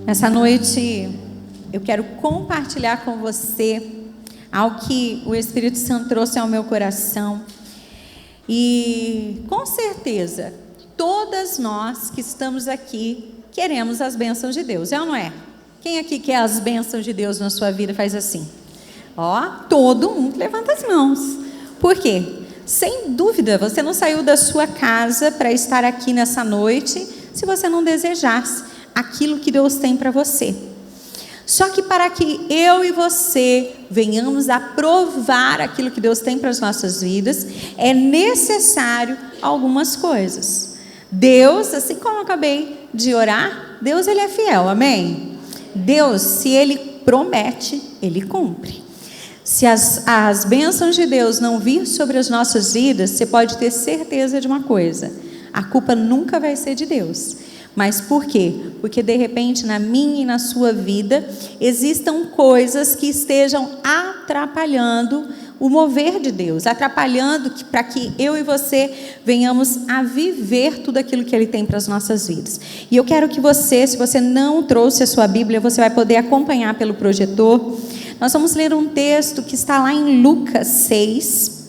Essa noite eu quero compartilhar com você algo que o Espírito Santo trouxe ao meu coração. E com certeza, todas nós que estamos aqui queremos as bênçãos de Deus, é ou não é? Quem aqui quer as bênçãos de Deus na sua vida faz assim? Ó, todo mundo levanta as mãos. Por quê? Sem dúvida, você não saiu da sua casa para estar aqui nessa noite se você não desejasse aquilo que Deus tem para você. Só que para que eu e você venhamos a provar aquilo que Deus tem para as nossas vidas, é necessário algumas coisas. Deus, assim como eu acabei de orar, Deus ele é fiel, amém? Deus, se Ele promete, Ele cumpre. Se as bênçãos de Deus não vir sobre as nossas vidas, você pode ter certeza de uma coisa: a culpa nunca vai ser de Deus. Mas por quê? Porque de repente na minha e na sua vida existam coisas que estejam atrapalhando o mover de Deus, atrapalhando para que eu e você venhamos a viver tudo aquilo que Ele tem para as nossas vidas. E eu quero que você, se você não trouxe a sua Bíblia, você vai poder acompanhar pelo projetor. Nós vamos ler um texto que está lá em Lucas 6.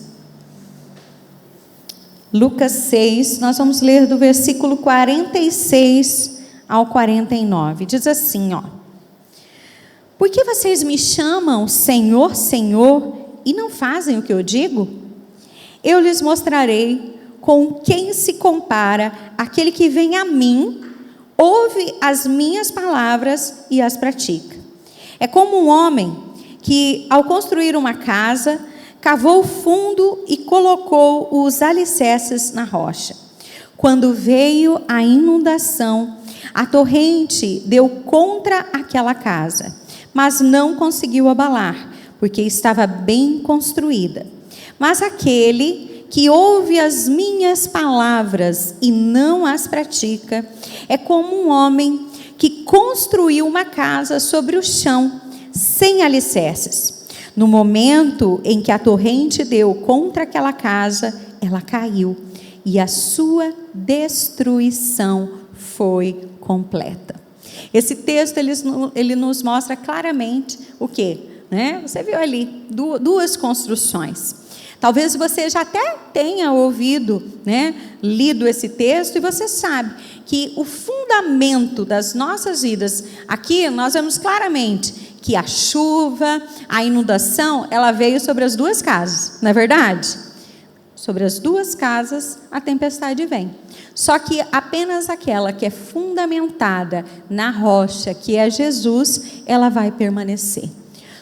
Lucas 6, nós vamos ler do versículo 46 ao 49. Diz assim, ó: Por que vocês me chamam Senhor, Senhor, e não fazem o que eu digo? Eu lhes mostrarei com quem se compara aquele que vem a mim, ouve as minhas palavras e as pratica. É como um homem que, ao construir uma casa, cavou fundo e colocou os alicerces na rocha. Quando veio a inundação, a torrente deu contra aquela casa, mas não conseguiu abalar, porque estava bem construída. Mas aquele que ouve as minhas palavras e não as pratica, é como um homem que construiu uma casa sobre o chão, sem alicerces. No momento em que a torrente deu contra aquela casa, ela caiu, e a sua destruição foi completa. Esse texto ele nos mostra claramente o quê? Você viu ali duas construções. Talvez você já até tenha ouvido, lido esse texto, e você sabe que o fundamento das nossas vidas, aqui nós vemos claramente que a chuva, a inundação, ela veio sobre as duas casas, não é verdade? Sobre as duas casas a tempestade vem. Só que apenas aquela que é fundamentada na rocha, que é Jesus, ela vai permanecer.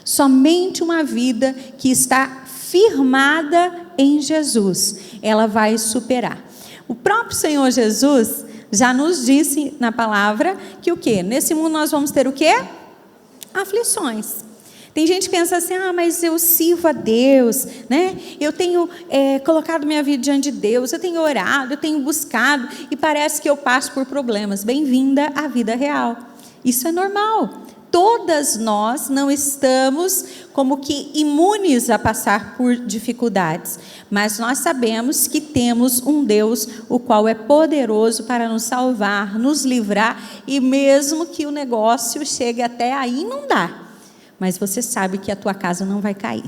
Somente uma vida que está firmada em Jesus, ela vai superar. O próprio Senhor Jesus já nos disse na palavra que o quê? Nesse mundo nós vamos ter o quê? Aflições. Tem gente que pensa assim, mas eu sirvo a Deus, eu tenho colocado minha vida diante de Deus, eu tenho orado, eu tenho buscado, e parece que eu passo por problemas. Bem-vinda à vida real. Isso é normal. Todas nós não estamos como que imunes a passar por dificuldades, mas nós sabemos que temos um Deus, o qual é poderoso para nos salvar, nos livrar, e mesmo que o negócio chegue até a inundar, mas você sabe que a tua casa não vai cair.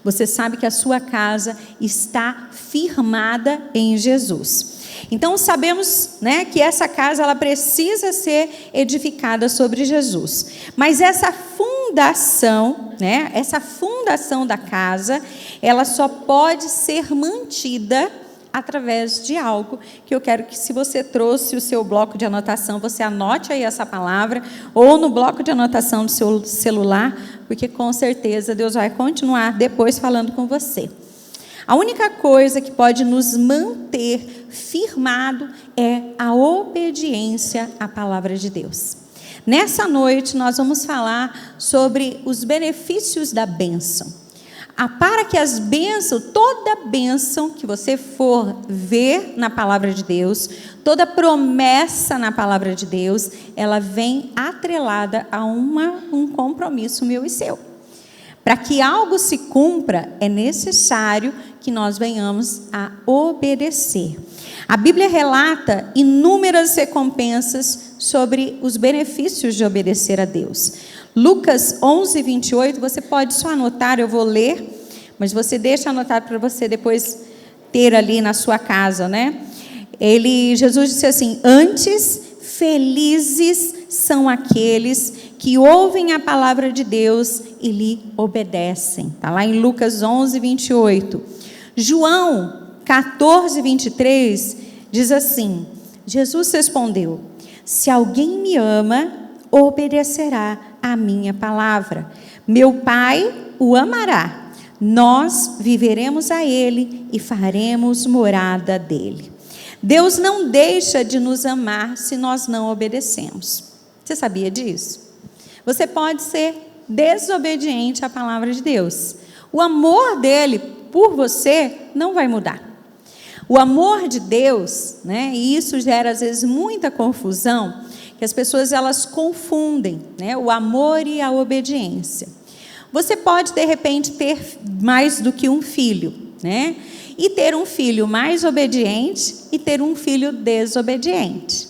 Você sabe que a sua casa está firmada em Jesus. Então sabemos, que essa casa ela precisa ser edificada sobre Jesus. Mas essa fundação, essa fundação da casa, ela só pode ser mantida através de algo que eu quero que, se você trouxe o seu bloco de anotação, você anote aí essa palavra, ou no bloco de anotação do seu celular, porque com certeza Deus vai continuar depois falando com você. A única coisa que pode nos manter firmado é a obediência à palavra de Deus. Nessa noite nós vamos falar sobre os benefícios da bênção. Para que as bênçãos, toda bênção que você for ver na palavra de Deus, toda promessa na palavra de Deus, ela vem atrelada a um compromisso meu e seu. Para que algo se cumpra, é necessário que nós venhamos a obedecer. A Bíblia relata inúmeras recompensas sobre os benefícios de obedecer a Deus. Lucas 11, 28, você pode só anotar, eu vou ler, mas você deixa anotado para você depois ter ali na sua casa, né? Jesus disse assim: antes, felizes são aqueles que ouvem a palavra de Deus e lhe obedecem. Está lá em Lucas 11, 28. João 14, 23 diz assim: Jesus respondeu: se alguém me ama, obedecerá a minha palavra. Meu Pai o amará. Nós viveremos a Ele e faremos morada dele. Deus não deixa de nos amar se nós não obedecemos. Você sabia disso? Você pode ser desobediente à palavra de Deus. O amor dele por você não vai mudar. O amor de Deus, né? E isso gera às vezes muita confusão, que as pessoas elas confundem, né? O amor e a obediência. Você pode de repente ter mais do que um filho, né? E ter um filho mais obediente e ter um filho desobediente.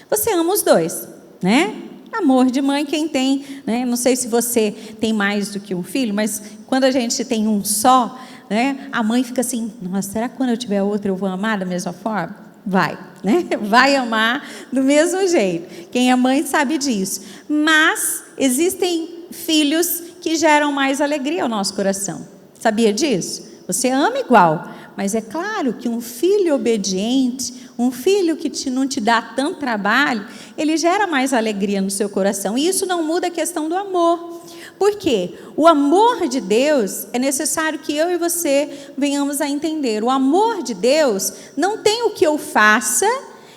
Você ama os dois, né? Amor de mãe quem tem, né? Não sei se você tem mais do que um filho, mas quando a gente tem um só, né? A mãe fica assim: nossa, será que quando eu tiver outro eu vou amar da mesma forma? Vai, né? Vai amar do mesmo jeito. Quem é mãe sabe disso. Mas existem filhos que geram mais alegria ao nosso coração. Sabia disso? Você ama igual, mas é claro que um filho obediente, um filho que não te dá tanto trabalho, ele gera mais alegria no seu coração. E isso não muda a questão do amor. Por quê? O amor de Deus, é necessário que eu e você venhamos a entender. O amor de Deus não tem o que eu faça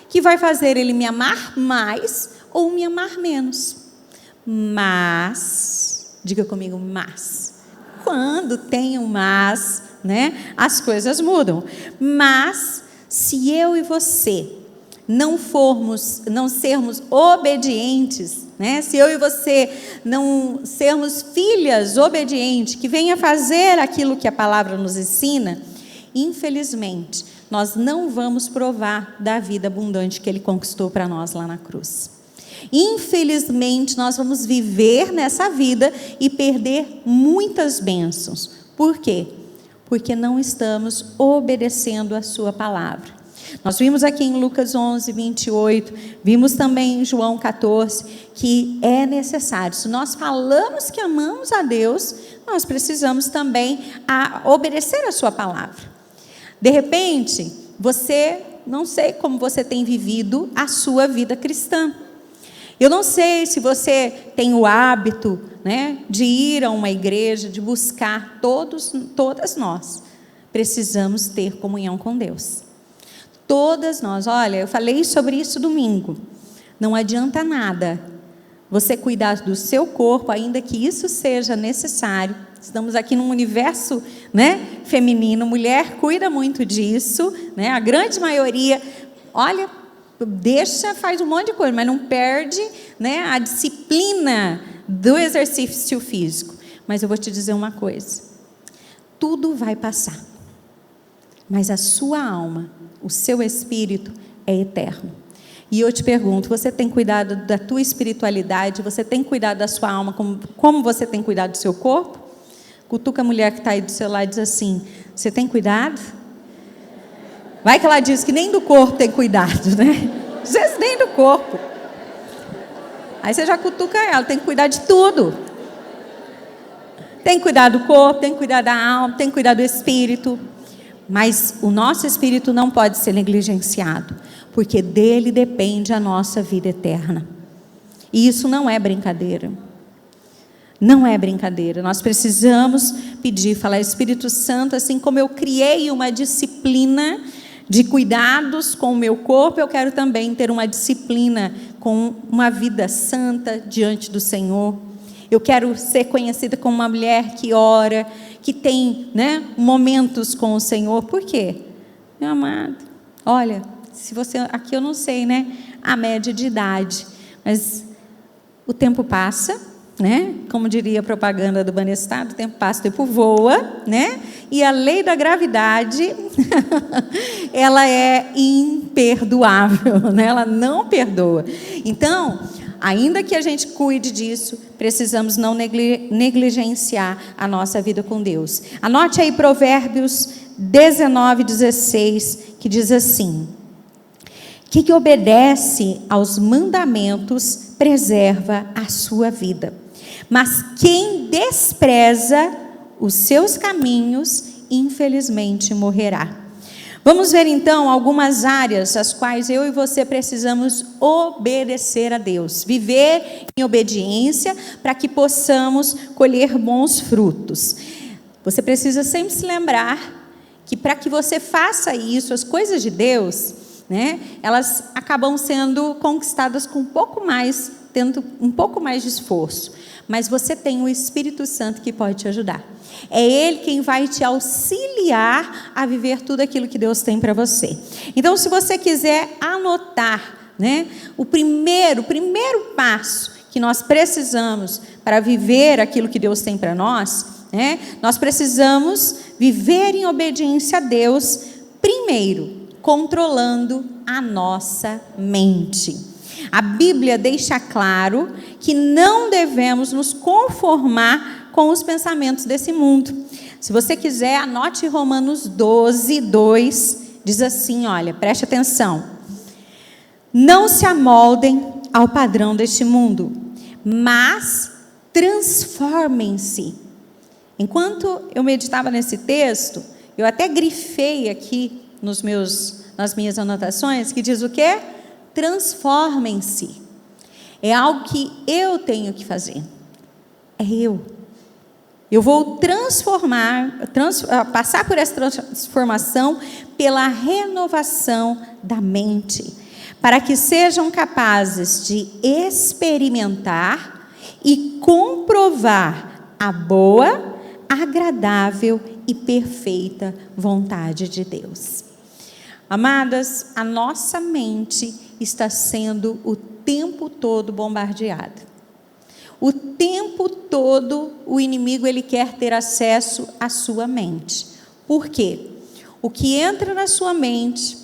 que vai fazer ele me amar mais ou me amar menos. Mas, diga comigo, mas. Quando tem um mas, né, as coisas mudam. Mas, se eu e você não sermos obedientes, né, se eu e você não sermos filhas obedientes, que venha fazer aquilo que a palavra nos ensina, infelizmente, nós não vamos provar da vida abundante que Ele conquistou para nós lá na cruz. Infelizmente, nós vamos viver nessa vida e perder muitas bênçãos. Por quê? Porque não estamos obedecendo a sua palavra. Nós vimos aqui em Lucas 11, 28, vimos também em João 14, que é necessário. Se nós falamos que amamos a Deus, nós precisamos também obedecer a sua palavra. De repente, não sei como você tem vivido a sua vida cristã. Eu não sei se você tem o hábito, né, de ir a uma igreja, de buscar. Todas nós precisamos ter comunhão com Deus. Todas nós, olha, eu falei sobre isso domingo. Não adianta nada você cuidar do seu corpo, ainda que isso seja necessário. Estamos aqui num universo, né, feminino, mulher cuida muito disso, né, a grande maioria, olha, faz um monte de coisa, mas não perde, né, a disciplina do exercício físico. Mas eu vou te dizer uma coisa: tudo vai passar, mas a sua alma, o seu espírito é eterno. E eu te pergunto, você tem cuidado da tua espiritualidade? Você tem cuidado da sua alma como você tem cuidado do seu corpo? Cutuca a mulher que está aí do seu lado e diz assim: você tem cuidado? Vai que ela diz que nem do corpo tem cuidado, né? Às vezes nem do corpo. Aí você já cutuca ela, tem que cuidar de tudo. Tem que cuidar do corpo, tem que cuidar da alma, tem que cuidar do espírito. Mas o nosso espírito não pode ser negligenciado, porque dele depende a nossa vida eterna. E isso não é brincadeira. Não é brincadeira. Nós precisamos pedir, falar: Espírito Santo, assim como eu criei uma disciplina de cuidados com o meu corpo, eu quero também ter uma disciplina com uma vida santa diante do Senhor. Eu quero ser conhecida como uma mulher que ora, que tem, né, momentos com o Senhor. Por quê? Meu amado, olha, se você, aqui eu não sei, né, a média de idade, mas o tempo passa, né? Como diria a propaganda do Banestado, o tempo passa, o tempo voa, né? E a lei da gravidade, ela é imperdoável, né? Ela não perdoa. Então, ainda que a gente cuide disso, precisamos não negligenciar a nossa vida com Deus. Anote aí Provérbios 19:16, que diz assim: que obedece aos mandamentos preserva a sua vida, mas quem despreza os seus caminhos, infelizmente morrerá. Vamos ver então algumas áreas às quais eu e você precisamos obedecer a Deus, viver em obediência para que possamos colher bons frutos. Você precisa sempre se lembrar que para que você faça isso, as coisas de Deus, né, elas acabam sendo conquistadas com tendo um pouco mais de esforço, mas você tem o Espírito Santo que pode te ajudar. É Ele quem vai te auxiliar a viver tudo aquilo que Deus tem para você. Então, se você quiser anotar, né, o primeiro passo que nós precisamos para viver aquilo que Deus tem para nós, né, nós precisamos viver em obediência a Deus, primeiro, controlando a nossa mente. A Bíblia deixa claro que não devemos nos conformar com os pensamentos desse mundo. Se você quiser, anote Romanos 12:2, diz assim, olha, preste atenção: não se amoldem ao padrão deste mundo, mas transformem-se. Enquanto eu meditava nesse texto, eu até grifei aqui nas minhas anotações, que diz o quê? Transformem-se. É algo que eu tenho que fazer. É eu vou passar por essa transformação pela renovação da mente, para que sejam capazes de experimentar e comprovar a boa, agradável e perfeita vontade de Deus. Amadas, a nossa mente está sendo o tempo todo bombardeada. O tempo todo o inimigo ele quer ter acesso à sua mente. Por quê? O que entra na sua mente,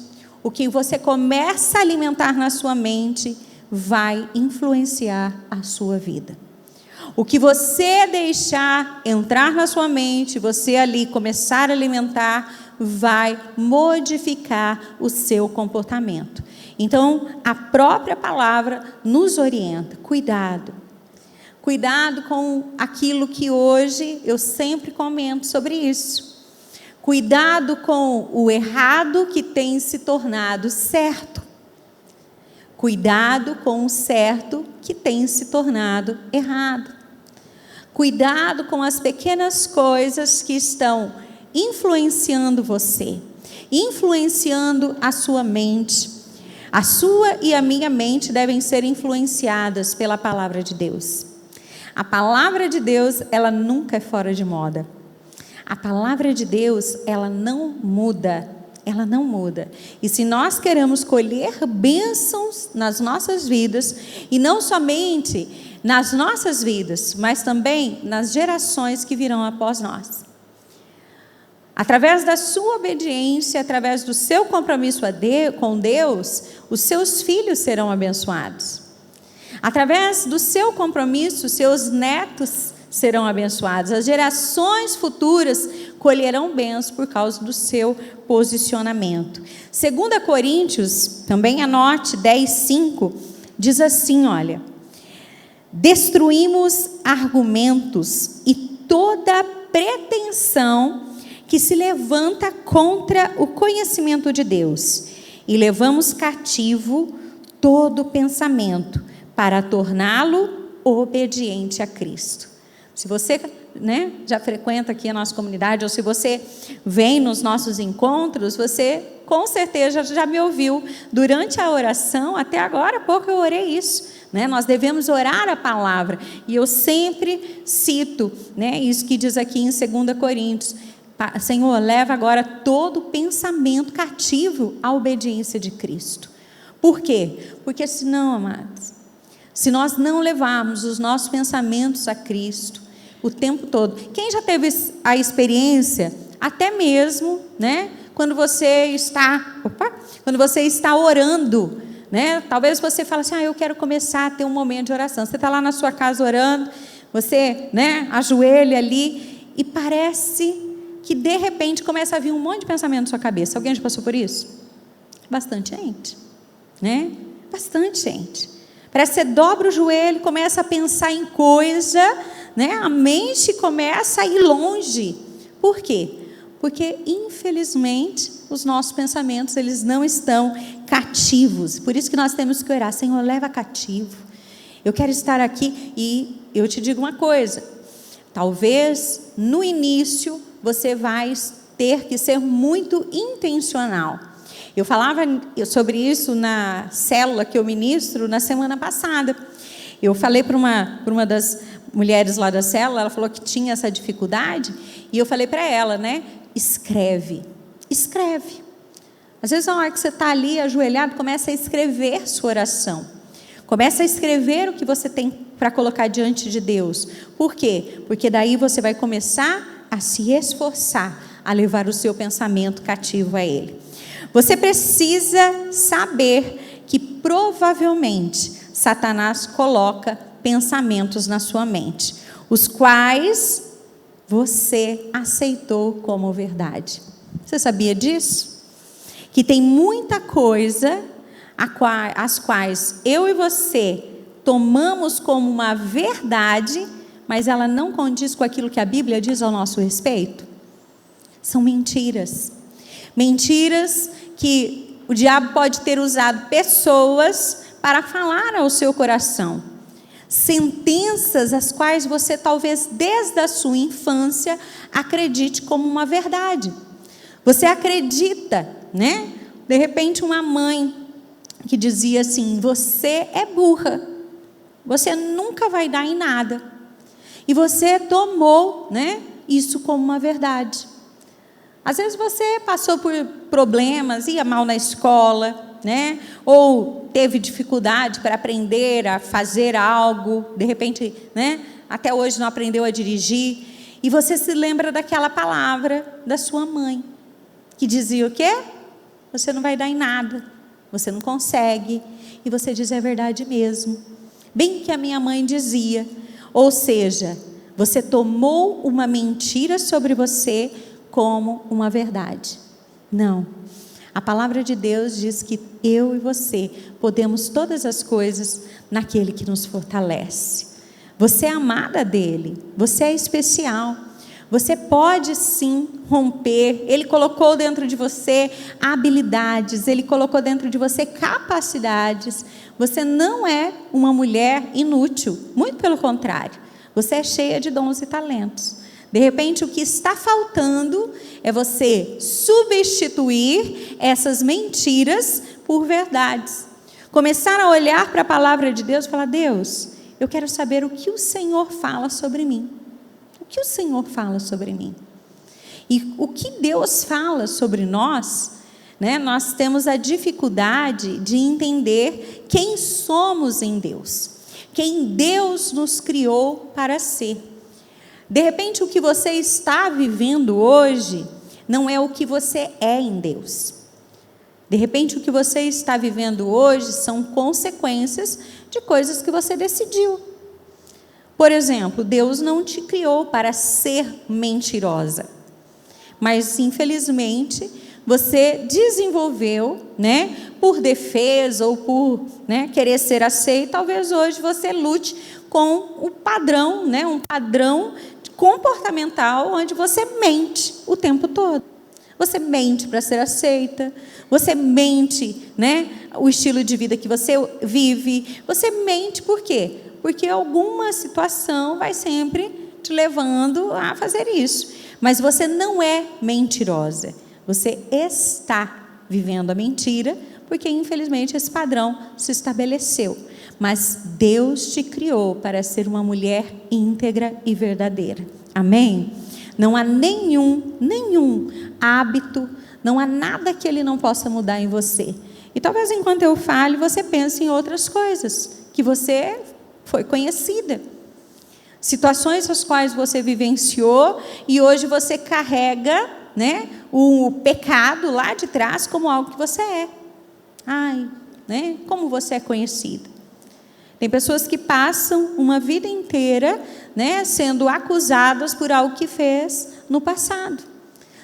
o que você começa a alimentar na sua mente, vai influenciar a sua vida. O que você deixar entrar na sua mente, você ali começar a alimentar, vai modificar o seu comportamento. Então, a própria palavra nos orienta. Cuidado com aquilo que hoje eu sempre comento sobre isso. Cuidado com o errado que tem se tornado certo. Cuidado com o certo que tem se tornado errado. Cuidado com as pequenas coisas que estão influenciando você, influenciando a sua mente. A sua e a minha mente devem ser influenciadas pela palavra de Deus. A palavra de Deus, ela nunca é fora de moda. A palavra de Deus, ela não muda. Ela não muda. E se nós queremos colher bênçãos nas nossas vidas, e não somente nas nossas vidas, mas também nas gerações que virão após nós. Através da sua obediência, através do seu compromisso com Deus, os seus filhos serão abençoados. Através do seu compromisso, seus netos serão abençoados. As gerações futuras colherão bênçãos por causa do seu posicionamento. 2 Coríntios, também anote 10:5, diz assim, olha: destruímos argumentos e toda pretensão que se levanta contra o conhecimento de Deus, e levamos cativo todo pensamento para torná-lo obediente a Cristo. Se você, já frequenta aqui a nossa comunidade, ou se você vem nos nossos encontros, você com certeza já me ouviu durante a oração. Até agora há pouco eu orei isso, nós devemos orar a palavra, e eu sempre cito, isso que diz aqui em 2 Coríntios: Senhor, leva agora todo pensamento cativo à obediência de Cristo. Por quê? Porque senão, amados, Se nós não levarmos os nossos pensamentos a Cristo o tempo todo. Quem já teve a experiência, até mesmo, né, quando você está orando, né? Talvez você fale assim: eu quero começar a ter um momento de oração. Você está lá na sua casa orando, você, né, ajoelha ali e parece que de repente começa a vir um monte de pensamento na sua cabeça. Alguém já passou por isso? Bastante gente, né? Bastante gente. Parece que você dobra o joelho, começa a pensar em coisa, né? A mente começa a ir longe. Por quê? Porque, infelizmente, os nossos pensamentos, eles não estão cativos. Por isso que nós temos que orar: Senhor, leva cativo. Eu quero estar aqui. E eu te digo uma coisa: talvez no início você vai ter que ser muito intencional. Eu falava sobre isso na célula que eu ministro na semana passada. Eu falei para uma das mulheres lá da célula, ela falou que tinha essa dificuldade, e eu falei para ela, né? Escreve. Às vezes, na hora que você está ali ajoelhado, começa a escrever sua oração. Começa a escrever o que você tem para colocar diante de Deus. Por quê? Porque daí você vai começar a se esforçar a levar o seu pensamento cativo a Ele. Você precisa saber que provavelmente Satanás coloca pensamentos na sua mente, os quais você aceitou como verdade. Você sabia disso? Que tem muita coisa as quais eu e você tomamos como uma verdade, mas ela não condiz com aquilo que a Bíblia diz ao nosso respeito. São mentiras. Mentiras que o diabo pode ter usado pessoas para falar ao seu coração. Sentenças as quais você talvez desde a sua infância acredite como uma verdade. Você acredita, né? De repente uma mãe que dizia assim: você é burra, você nunca vai dar em nada. E você tomou, né, isso como uma verdade. Às vezes você passou por problemas, ia mal na escola, né? Ou teve dificuldade para aprender a fazer algo, de repente, né? Até hoje não aprendeu a dirigir, e você se lembra daquela palavra da sua mãe, que dizia o quê? Você não vai dar em nada, você não consegue, e você diz: é verdade mesmo, bem que a minha mãe dizia. Ou seja, você tomou uma mentira sobre você como uma verdade. Não. A palavra de Deus diz que eu e você podemos todas as coisas naquele que nos fortalece. Você é amada dele, você é especial. Você pode sim romper. Ele colocou dentro de você habilidades, ele colocou dentro de você capacidades. Você não é uma mulher inútil, muito pelo contrário. Você é cheia de dons e talentos. De repente, o que está faltando é você substituir essas mentiras por verdades. Começar a olhar para a palavra de Deus e falar: Deus, eu quero saber o que o Senhor fala sobre mim. O que o Senhor fala sobre mim? E o que Deus fala sobre nós, né? Nós temos a dificuldade de entender quem somos em Deus. Quem Deus nos criou para ser. De repente, o que você está vivendo hoje não é o que você é em Deus. De repente, o que você está vivendo hoje são consequências de coisas que você decidiu. Por exemplo, Deus não te criou para ser mentirosa. Mas, infelizmente, você desenvolveu, né, por defesa ou por, né, querer ser aceito. Talvez hoje você lute com o padrão, né, um padrão comportamental onde você mente o tempo todo. Você mente para ser aceita, você mente, né, o estilo de vida que você vive, você mente por quê? Porque alguma situação vai sempre te levando a fazer isso. Mas você não é mentirosa, você está vivendo a mentira, porque infelizmente esse padrão se estabeleceu. Mas Deus te criou para ser uma mulher íntegra e verdadeira. Amém? Não há nenhum hábito, não há nada que Ele não possa mudar em você. E talvez enquanto eu fale, você pense em outras coisas que você foi conhecida. Situações as quais você vivenciou e hoje você carrega, né, o pecado lá de trás como algo que você é. Ai, né, como você é conhecida. Tem pessoas que passam uma vida inteira, né, sendo acusadas por algo que fez no passado,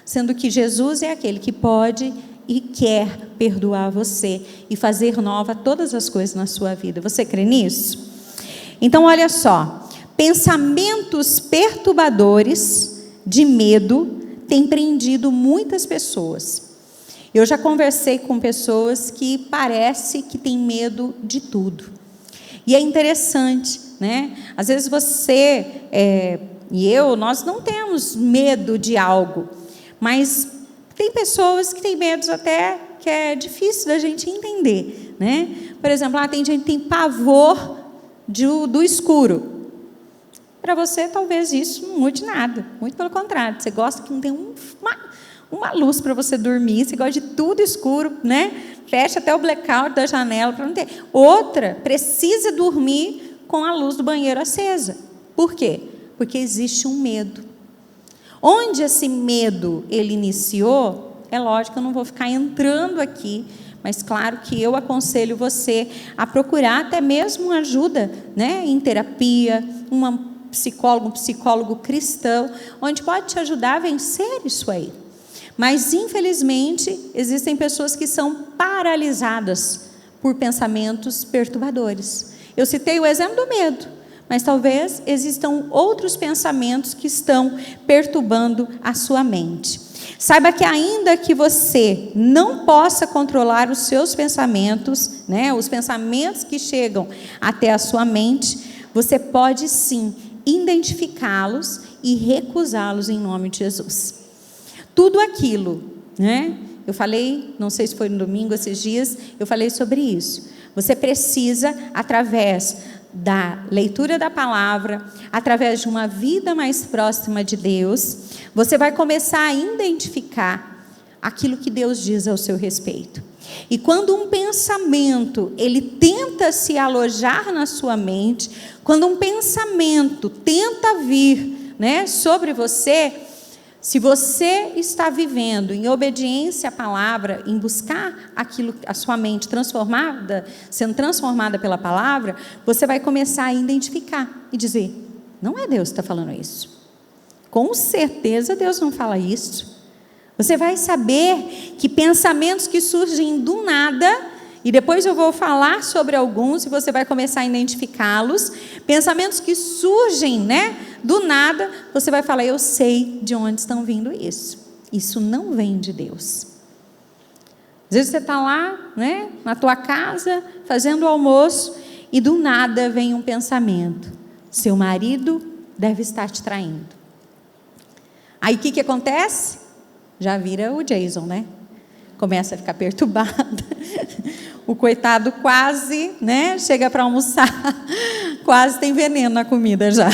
sendo que Jesus é aquele que pode e quer perdoar você e fazer nova todas as coisas na sua vida. Você crê nisso? Então, olha só, pensamentos perturbadores de medo têm prendido muitas pessoas. Eu já conversei com pessoas que parece que têm medo de tudo. E é interessante, né? Às vezes você e eu, nós não temos medo de algo, mas tem pessoas que têm medos até que é difícil da gente entender, né? Por exemplo, tem gente que tem pavor do escuro. Para você, talvez isso não mude nada, muito pelo contrário, você gosta que não tem uma luz para você dormir, você gosta de tudo escuro, né? Fecha até o blackout da janela para não ter. Outra precisa dormir com a luz do banheiro acesa. Por quê? Porque existe um medo. Onde esse medo ele iniciou, é lógico que eu não vou ficar entrando aqui, mas claro que eu aconselho você a procurar até mesmo ajuda, né, em terapia, um psicólogo cristão, onde pode te ajudar a vencer isso aí. Mas, infelizmente, existem pessoas que são paralisadas por pensamentos perturbadores. Eu citei o exemplo do medo, mas talvez existam outros pensamentos que estão perturbando a sua mente. Saiba que ainda que você não possa controlar os seus pensamentos, né, os pensamentos que chegam até a sua mente, você pode sim identificá-los e recusá-los em nome de Jesus. Tudo aquilo, né? Eu falei, não sei se foi no domingo, esses dias, eu falei sobre isso. Você precisa, através da leitura da palavra, através de uma vida mais próxima de Deus, você vai começar a identificar aquilo que Deus diz ao seu respeito. E quando um pensamento, ele tenta se alojar na sua mente, quando um pensamento tenta vir, né, sobre você, se você está vivendo em obediência à palavra, em buscar aquilo, a sua mente transformada, sendo transformada pela palavra, você vai começar a identificar e dizer, não é Deus que está falando isso. Com certeza Deus não fala isso. Você vai saber que pensamentos que surgem do nada, e depois eu vou falar sobre alguns e você vai começar a identificá-los, pensamentos que surgem, né, do nada, você vai falar, eu sei de onde estão vindo isso. Isso não vem de Deus. Às vezes você está lá, né, na tua casa, fazendo o almoço, e do nada vem um pensamento, seu marido deve estar te traindo. Aí o que acontece? Já vira o Jason, né? Começa a ficar perturbada. O coitado quase, né, chega para almoçar, quase tem veneno na comida já.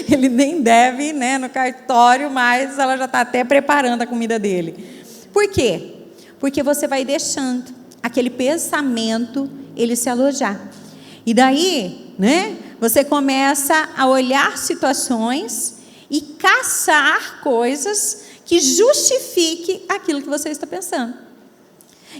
Ele nem deve ir, né, no cartório, mas ela já está até preparando a comida dele. Por quê? Porque você vai deixando aquele pensamento ele se alojar. E daí, né, você começa a olhar situações e caçar coisas que justifique aquilo que você está pensando.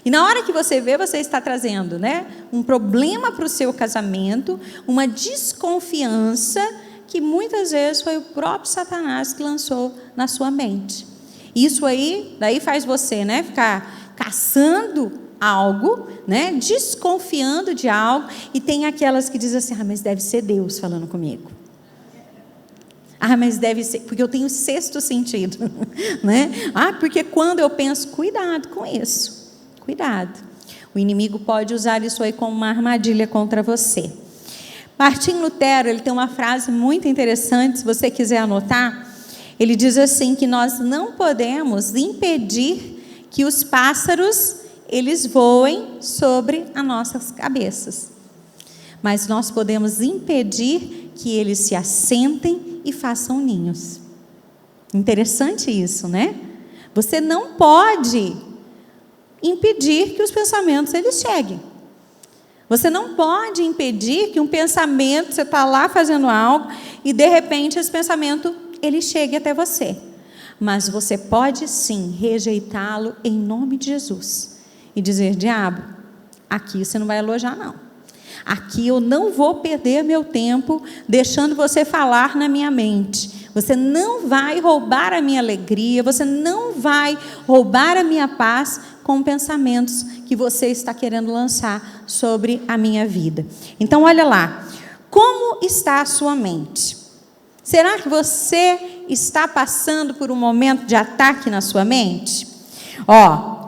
E na hora que você vê, você está trazendo, né, um problema para o seu casamento, uma desconfiança que muitas vezes foi o próprio Satanás que lançou na sua mente. Isso aí, daí faz você, né, ficar caçando algo, né, desconfiando de algo, e tem aquelas que dizem assim, mas deve ser Deus falando comigo. Mas deve ser, porque eu tenho sexto sentido, né? Porque quando eu penso, cuidado com isso. Cuidado, o inimigo pode usar isso aí como uma armadilha contra você. Martim Lutero, ele tem uma frase muito interessante, se você quiser anotar, ele diz assim, que nós não podemos impedir que os pássaros, eles voem sobre as nossas cabeças, mas nós podemos impedir que eles se assentem e façam ninhos. Interessante isso, né? Você não pode impedir que os pensamentos eles cheguem. Você não pode impedir que um pensamento, você está lá fazendo algo, e de repente esse pensamento, ele chegue até você. Mas você pode sim rejeitá-lo em nome de Jesus. E dizer: diabo, aqui você não vai alojar não. Aqui eu não vou perder meu tempo deixando você falar na minha mente. Você não vai roubar a minha alegria, você não vai roubar a minha paz com pensamentos que você está querendo lançar sobre a minha vida. Então, olha lá, como está a sua mente? Será que você está passando por um momento de ataque na sua mente?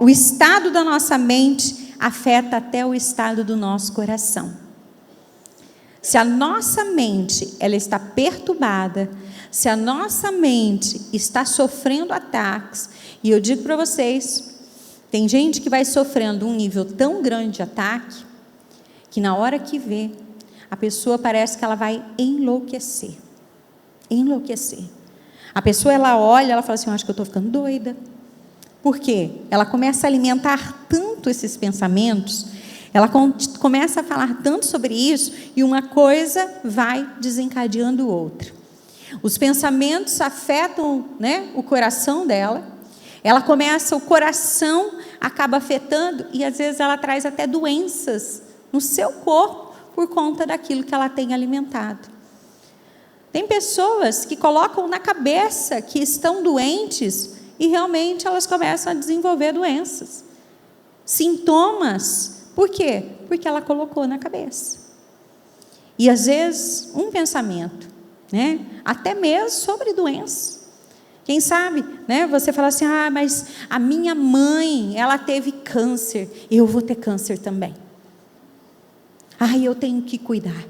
O estado da nossa mente afeta até o estado do nosso coração. Se a nossa mente ela está perturbada, se a nossa mente está sofrendo ataques, e eu digo para vocês, tem gente que vai sofrendo um nível tão grande de ataque, que na hora que vê, a pessoa parece que ela vai enlouquecer. Enlouquecer. A pessoa, ela olha, ela fala assim: eu acho que eu estou ficando doida. Por quê? Ela começa a alimentar tanto esses pensamentos, ela começa a falar tanto sobre isso, e uma coisa vai desencadeando outra. Os pensamentos afetam, o coração dela, o coração acaba afetando, e às vezes ela traz até doenças no seu corpo, por conta daquilo que ela tem alimentado. Tem pessoas que colocam na cabeça que estão doentes, e realmente elas começam a desenvolver doenças, sintomas. Por quê? Porque ela colocou na cabeça. E às vezes um pensamento, até mesmo sobre doença. Quem sabe, você fala assim: mas a minha mãe, ela teve câncer, eu vou ter câncer também. Eu tenho que cuidar.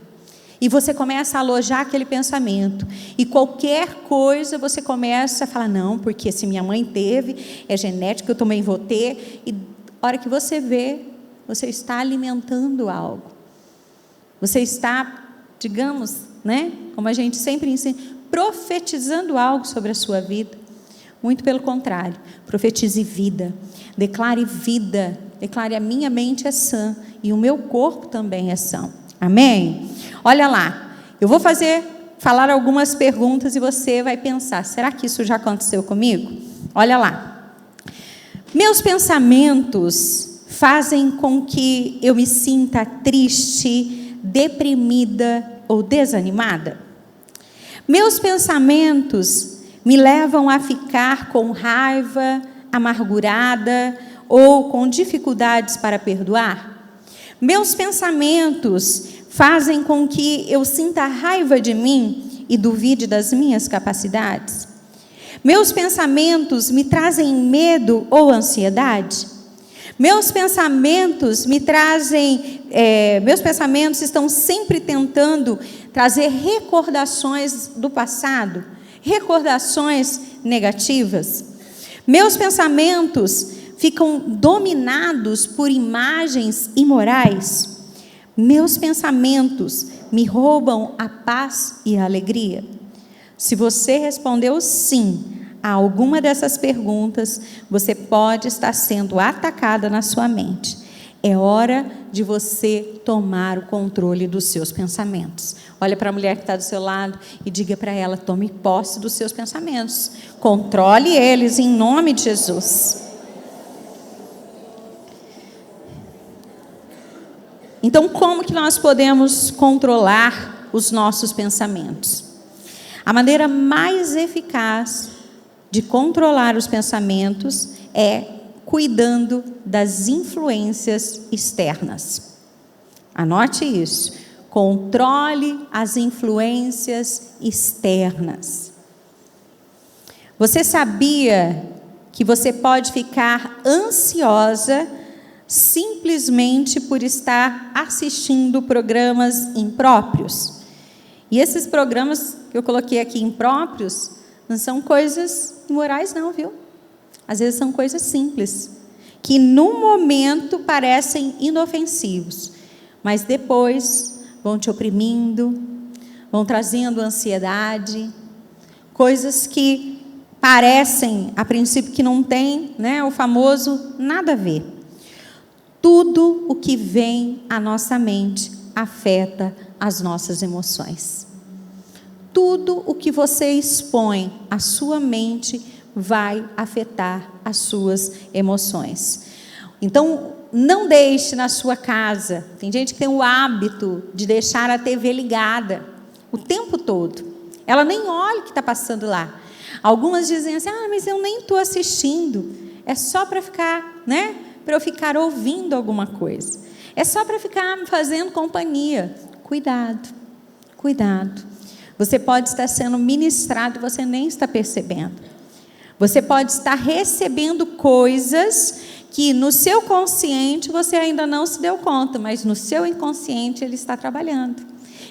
E você começa a alojar aquele pensamento, e qualquer coisa você começa a falar: não, porque se minha mãe teve, é genética, eu também vou ter. E a hora que você vê, você está alimentando algo. Você está, digamos, como a gente sempre ensina, profetizando algo sobre a sua vida. Muito pelo contrário, profetize vida, declare vida, declare: a minha mente é sã e o meu corpo também é são. Amém? Olha lá, eu vou falar algumas perguntas e você vai pensar: será que isso já aconteceu comigo? Olha lá, meus pensamentos fazem com que eu me sinta triste, deprimida ou desanimada? Meus pensamentos me levam a ficar com raiva, amargurada ou com dificuldades para perdoar? Meus pensamentos fazem com que eu sinta raiva de mim e duvide das minhas capacidades? Meus pensamentos me trazem medo ou ansiedade? Meus pensamentos estão sempre tentando trazer recordações do passado, recordações negativas. Meus pensamentos ficam dominados por imagens imorais. Meus pensamentos me roubam a paz e a alegria? Se você respondeu sim a alguma dessas perguntas, você pode estar sendo atacada na sua mente. É hora de você tomar o controle dos seus pensamentos. Olha para a mulher que está do seu lado e diga para ela: tome posse dos seus pensamentos. Controle eles em nome de Jesus. Então, como que nós podemos controlar os nossos pensamentos? A maneira mais eficaz de controlar os pensamentos é cuidando das influências externas. Anote isso. Controle as influências externas. Você sabia que você pode ficar ansiosa simplesmente por estar assistindo programas impróprios? E esses programas que eu coloquei aqui, impróprios, não são coisas imorais não, viu? Às vezes são coisas simples, que no momento parecem inofensivos, mas depois vão te oprimindo, vão trazendo ansiedade, coisas que parecem, a princípio, que não tem, o famoso nada a ver. Tudo o que vem à nossa mente afeta as nossas emoções. Tudo o que você expõe à sua mente vai afetar as suas emoções. Então, não deixe na sua casa. Tem gente que tem o hábito de deixar a TV ligada o tempo todo. Ela nem olha o que está passando lá. Algumas dizem assim: mas eu nem estou assistindo. É só para ficar, para eu ficar ouvindo alguma coisa. É só para ficar fazendo companhia. Cuidado, cuidado. Você pode estar sendo ministrado e você nem está percebendo. Você pode estar recebendo coisas que no seu consciente você ainda não se deu conta, mas no seu inconsciente ele está trabalhando.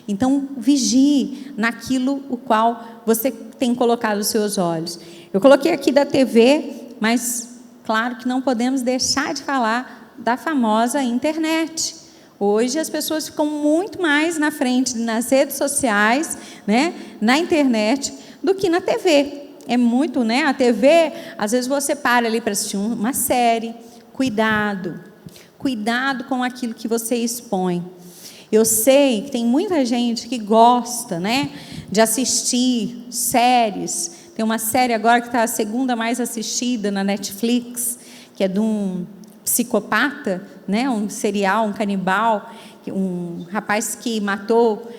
Então, vigie naquilo o qual você tem colocado os seus olhos. Eu coloquei aqui da TV, mas claro que não podemos deixar de falar da famosa internet. Hoje as pessoas ficam muito mais na frente nas redes sociais, na internet, do que na TV. É muito, a TV, às vezes você para ali para assistir uma série. Cuidado, cuidado com aquilo que você expõe. Eu sei que tem muita gente que gosta, de assistir séries. Tem uma série agora que está a segunda mais assistida na Netflix, que é de um psicopata, um serial, um canibal, um rapaz que matou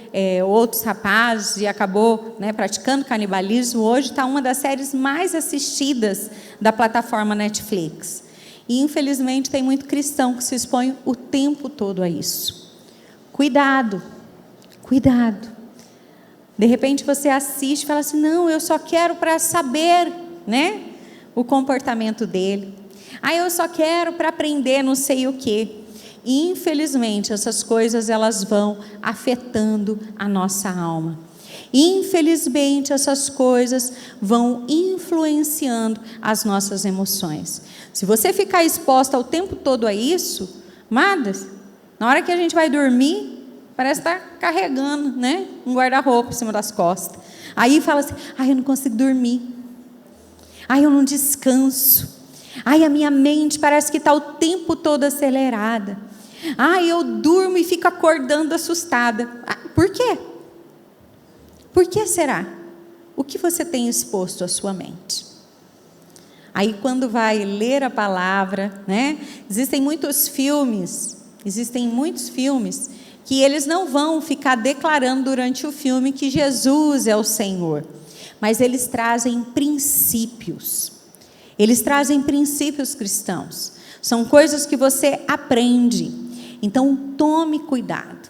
outros rapazes e acabou praticando canibalismo. Hoje está uma das séries mais assistidas da plataforma Netflix. E infelizmente tem muito cristão que se expõe o tempo todo a isso. Cuidado, cuidado. De repente você assiste e fala assim: não, eu só quero para saber, o comportamento dele. Eu só quero para aprender não sei o quê. E infelizmente essas coisas elas vão afetando a nossa alma. Infelizmente essas coisas vão influenciando as nossas emoções. Se você ficar exposta o tempo todo a isso, amadas, na hora que a gente vai dormir, parece estar carregando, um guarda-roupa em cima das costas. Aí fala assim: eu não consigo dormir. Eu não descanso. A minha mente parece que está o tempo todo acelerada. Eu durmo e fico acordando assustada. Por quê? Por que será? O que você tem exposto à sua mente? Aí quando vai ler a palavra, existem muitos filmes que eles não vão ficar declarando durante o filme que Jesus é o Senhor, mas eles trazem princípios. Eles trazem princípios cristãos. São coisas que você aprende. Então tome cuidado.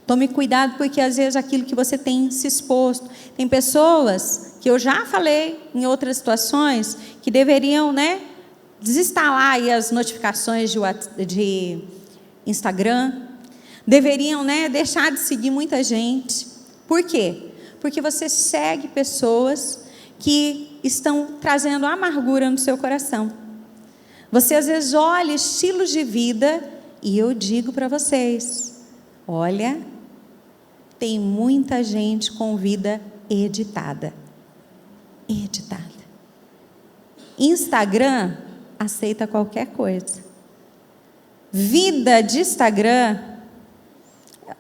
Tome cuidado, porque às vezes aquilo que você tem se exposto. Tem pessoas que eu já falei em outras situações que deveriam, desinstalar aí as notificações de Instagram. Deveriam, deixar de seguir muita gente. Por quê? Porque você segue pessoas que estão trazendo amargura no seu coração. Você às vezes olha estilos de vida e eu digo para vocês: olha, tem muita gente com vida editada. Editada. Instagram aceita qualquer coisa. Vida de Instagram,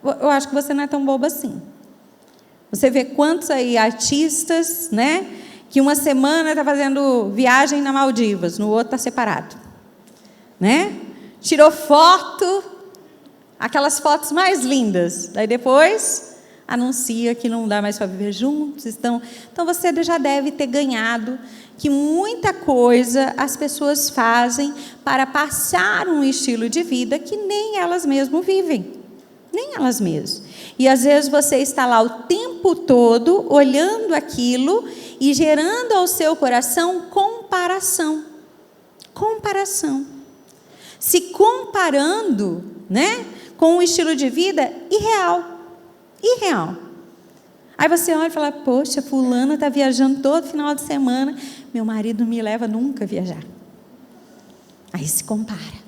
eu acho que você não é tão bobo assim. Você vê quantos aí artistas, que uma semana está fazendo viagem na Maldivas, no outro está separado, tirou foto, aquelas fotos mais lindas, daí depois anuncia que não dá mais para viver juntos. Então você já deve ter ganhado que muita coisa as pessoas fazem para passar um estilo de vida que nem elas mesmas vivem, nem elas mesmas. E às vezes você está lá o tempo todo olhando aquilo e gerando ao seu coração comparação. Comparação. Se comparando, com um estilo de vida irreal. Irreal. Aí você olha e fala: poxa, fulana está viajando todo final de semana, meu marido não me leva nunca a viajar. Aí se compara.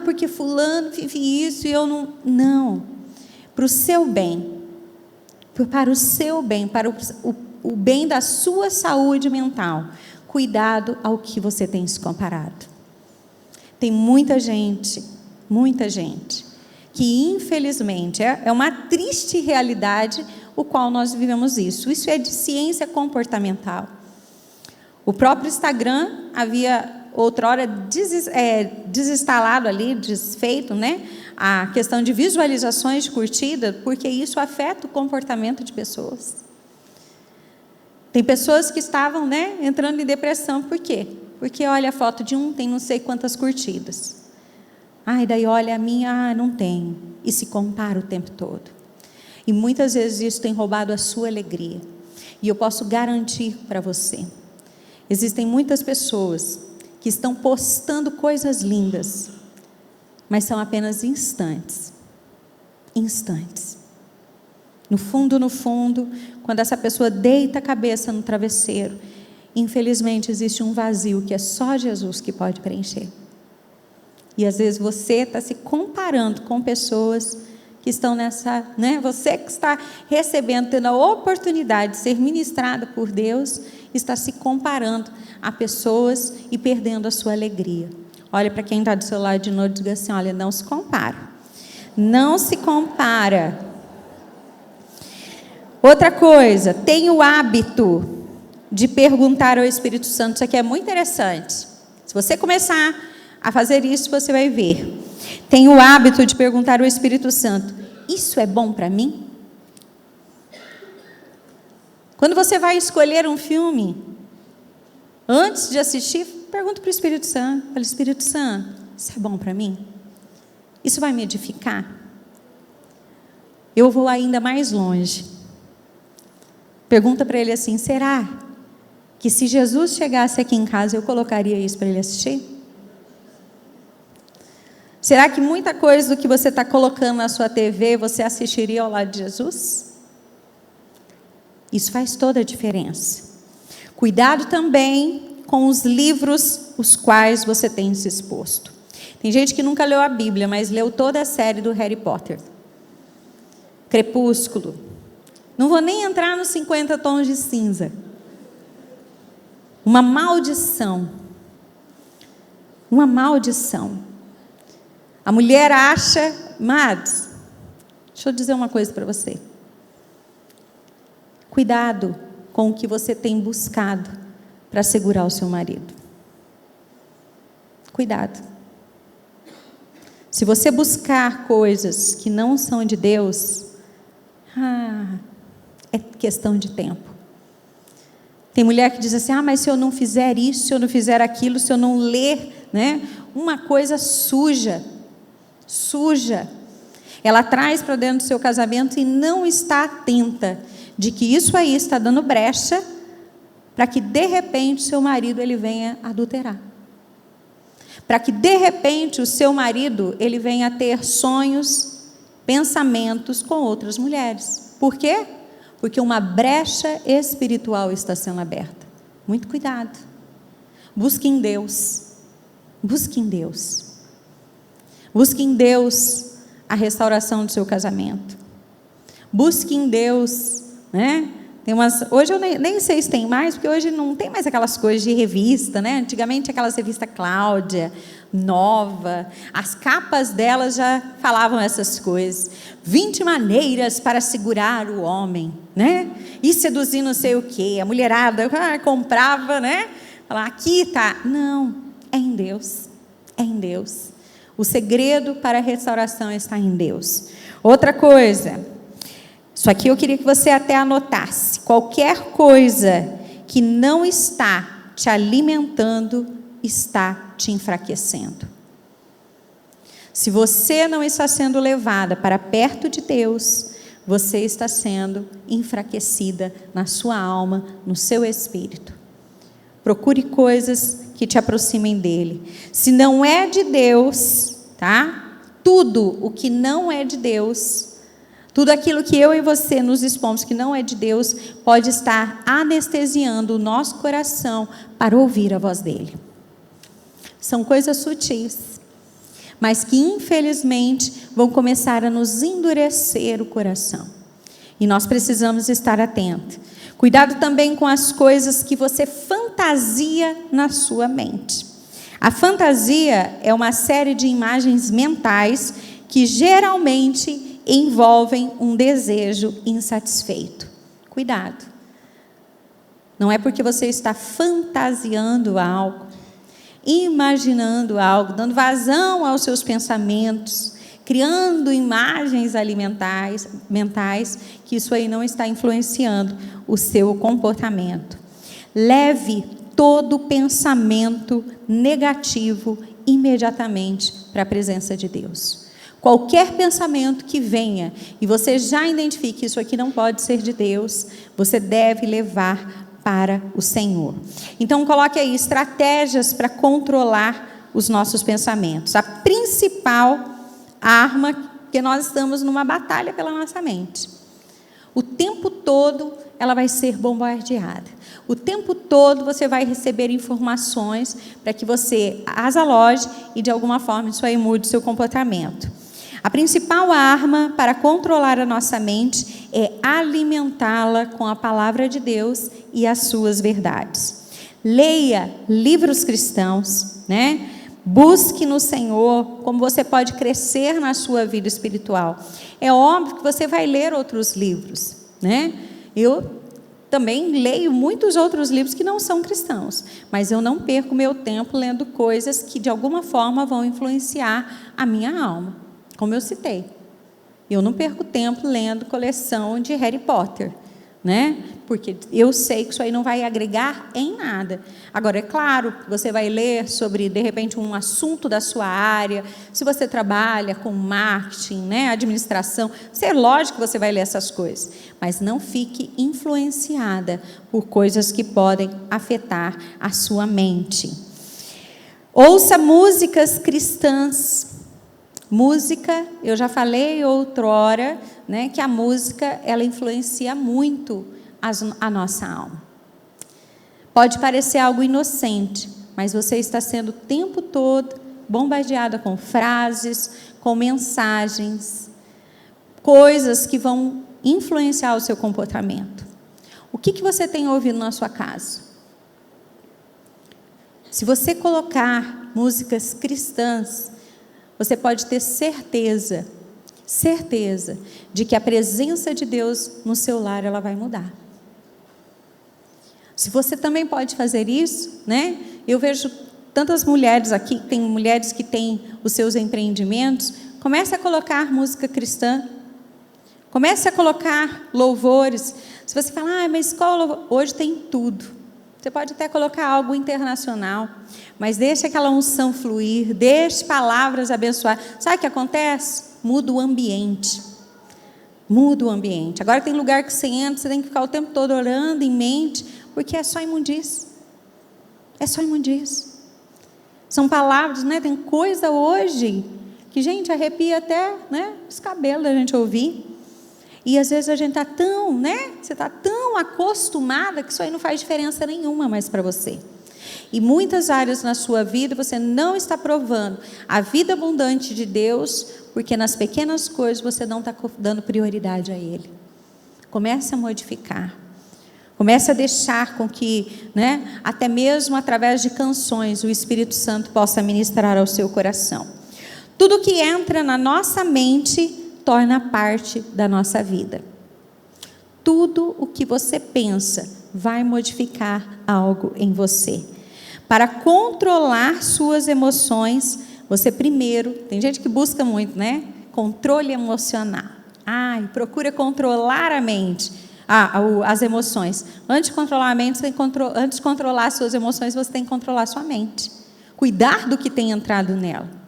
Porque fulano vive isso e eu não. Não. Para o seu bem, para o seu bem, para o bem da sua saúde mental, cuidado ao que você tem se comparado. Tem muita gente, que infelizmente é uma triste realidade o qual nós vivemos isso. Isso é de ciência comportamental. O próprio Instagram havia outrora desinstalado ali, desfeito, né, a questão de visualizações de curtida, porque isso afeta o comportamento de pessoas. Tem pessoas que estavam, né, entrando em depressão. Por quê? Porque olha a foto de um, tem não sei quantas curtidas. Ai, daí olha a minha, não tem. E se compara o tempo todo. E muitas vezes isso tem roubado a sua alegria. E eu posso garantir para você, existem muitas pessoas que estão postando coisas lindas, mas são apenas instantes. Instantes. No fundo, quando essa pessoa deita a cabeça no travesseiro, infelizmente existe um vazio que é só Jesus que pode preencher. E às vezes você está se comparando com pessoas que estão nessa, né? Você que está recebendo, tendo a oportunidade de ser ministrada por Deus, está se comparando a pessoas e perdendo a sua alegria. Olha para quem está do seu lado de novo e diga assim: olha, não se compara. Não se compara. Outra coisa, tem o hábito de perguntar ao Espírito Santo. Isso aqui é muito interessante. Se você começar a fazer isso, você vai ver. Tem o hábito de perguntar ao Espírito Santo: isso é bom para mim? Quando você vai escolher um filme, antes de assistir, pergunta para o Espírito Santo. Fala: Espírito Santo, isso é bom para mim? Isso vai me edificar? Eu vou ainda mais longe. Pergunta para ele assim: será que se Jesus chegasse aqui em casa, eu colocaria isso para ele assistir? Será que muita coisa do que você está colocando na sua TV, você assistiria ao lado de Jesus? Isso faz toda a diferença. Cuidado também com os livros os quais você tem se exposto. Tem gente que nunca leu a Bíblia, mas leu toda a série do Harry Potter. Crepúsculo. Não vou nem entrar nos 50 tons de cinza. Uma maldição. Uma maldição. A mulher acha, amados, deixa eu dizer uma coisa para você. Cuidado com o que você tem buscado para segurar o seu marido. Cuidado. Se você buscar coisas que não são de Deus, é questão de tempo. Tem mulher que diz assim: mas se eu não fizer isso, se eu não fizer aquilo, se eu não ler, né, uma coisa suja, ela traz para dentro do seu casamento e não está atenta de que isso aí está dando brecha para que de repente o seu marido ele venha adulterar, para que de repente o seu marido ele venha ter sonhos, pensamentos com outras mulheres. Por quê? Porque uma brecha espiritual está sendo aberta. Muito cuidado. Busque em Deus. Busque em Deus. Busque em Deus a restauração do seu casamento. Busque em Deus, né? Hoje eu nem sei se tem mais, porque hoje não tem mais aquelas coisas de revista, né? Antigamente aquelas revistas Cláudia, Nova, as capas delas já falavam essas coisas. 20 maneiras para segurar o homem, né? E seduzir não sei o quê. A mulherada comprava, né? Falar, aqui tá. Não, é em Deus. É em Deus. O segredo para a restauração está em Deus. Outra coisa, isso aqui eu queria que você até anotasse. Qualquer coisa que não está te alimentando, está te enfraquecendo. Se você não está sendo levada para perto de Deus, você está sendo enfraquecida na sua alma, no seu espírito. Procure coisas que te aproximem dele. Se não é de Deus, tá? Tudo o que não é de Deus, tudo aquilo que eu e você nos expomos que não é de Deus, pode estar anestesiando o nosso coração para ouvir a voz dele. São coisas sutis, mas que infelizmente vão começar a nos endurecer o coração. E nós precisamos estar atentos. Cuidado também com as coisas que você fantasia na sua mente. A fantasia é uma série de imagens mentais que geralmente envolvem um desejo insatisfeito. Cuidado. Não é porque você está fantasiando algo, imaginando algo, dando vazão aos seus pensamentos, criando imagens mentais, que isso aí não está influenciando o seu comportamento. Leve todo pensamento negativo imediatamente para a presença de Deus. Qualquer pensamento que venha e você já identifique que isso aqui não pode ser de Deus, você deve levar para o Senhor. Então coloque aí estratégias para controlar os nossos pensamentos. A principal arma, que nós estamos numa batalha pela nossa mente. O tempo todo ela vai ser bombardeada. O tempo todo você vai receber informações para que você as aloje e de alguma forma isso aí mude o seu comportamento. A principal arma para controlar a nossa mente é alimentá-la com a palavra de Deus e as suas verdades. Leia livros cristãos, né? Busque no Senhor como você pode crescer na sua vida espiritual. É óbvio que você vai ler outros livros, né? Eu também leio muitos outros livros que não são cristãos, mas eu não perco meu tempo lendo coisas que de alguma forma vão influenciar a minha alma. Como eu citei, eu não perco tempo lendo coleção de Harry Potter, né? Porque eu sei que isso aí não vai agregar em nada. Agora, é claro, você vai ler sobre, de repente, um assunto da sua área, se você trabalha com marketing, né, administração, é lógico que você vai ler essas coisas, mas não fique influenciada por coisas que podem afetar a sua mente. Ouça músicas cristãs. Música, eu já falei outrora, né, que a música ela influencia muito a nossa alma. Pode parecer algo inocente, mas você está sendo o tempo todo bombardeada com frases, com mensagens, coisas que vão influenciar o seu comportamento. O que você tem ouvido na sua casa? Se você colocar músicas cristãs, você pode ter certeza de que a presença de Deus no seu lar, ela vai mudar. Se você também pode fazer isso, né? Eu vejo tantas mulheres aqui, tem mulheres que têm os seus empreendimentos, comece a colocar música cristã, comece a colocar louvores. Se você falar, mas qual louvor? Hoje tem tudo. Você pode até colocar algo internacional, mas deixe aquela unção fluir, deixe palavras abençoar. Sabe o que acontece? Muda o ambiente. Muda o ambiente. Agora tem lugar que você entra, você tem que ficar o tempo todo orando em mente, porque é só imundície. É só imundície. São palavras, né? Tem coisa hoje que, gente, arrepia até, né, os cabelos da gente ouvir. E às vezes a gente está tão, né? Você está tão acostumada que isso aí não faz diferença nenhuma mais para você. E muitas áreas na sua vida você não está provando a vida abundante de Deus, porque nas pequenas coisas você não está dando prioridade a Ele. Comece a modificar. Comece a deixar com que, né, até mesmo através de canções, o Espírito Santo possa ministrar ao seu coração. Tudo que entra na nossa mente torna parte da nossa vida. Tudo o que você pensa vai modificar algo em você. Para controlar suas emoções, você primeiro, tem gente que busca muito, né? Controle emocional. Procura controlar a mente, as emoções. Antes de controlar a mente, antes de controlar suas emoções, você tem que controlar sua mente. Cuidar do que tem entrado nela.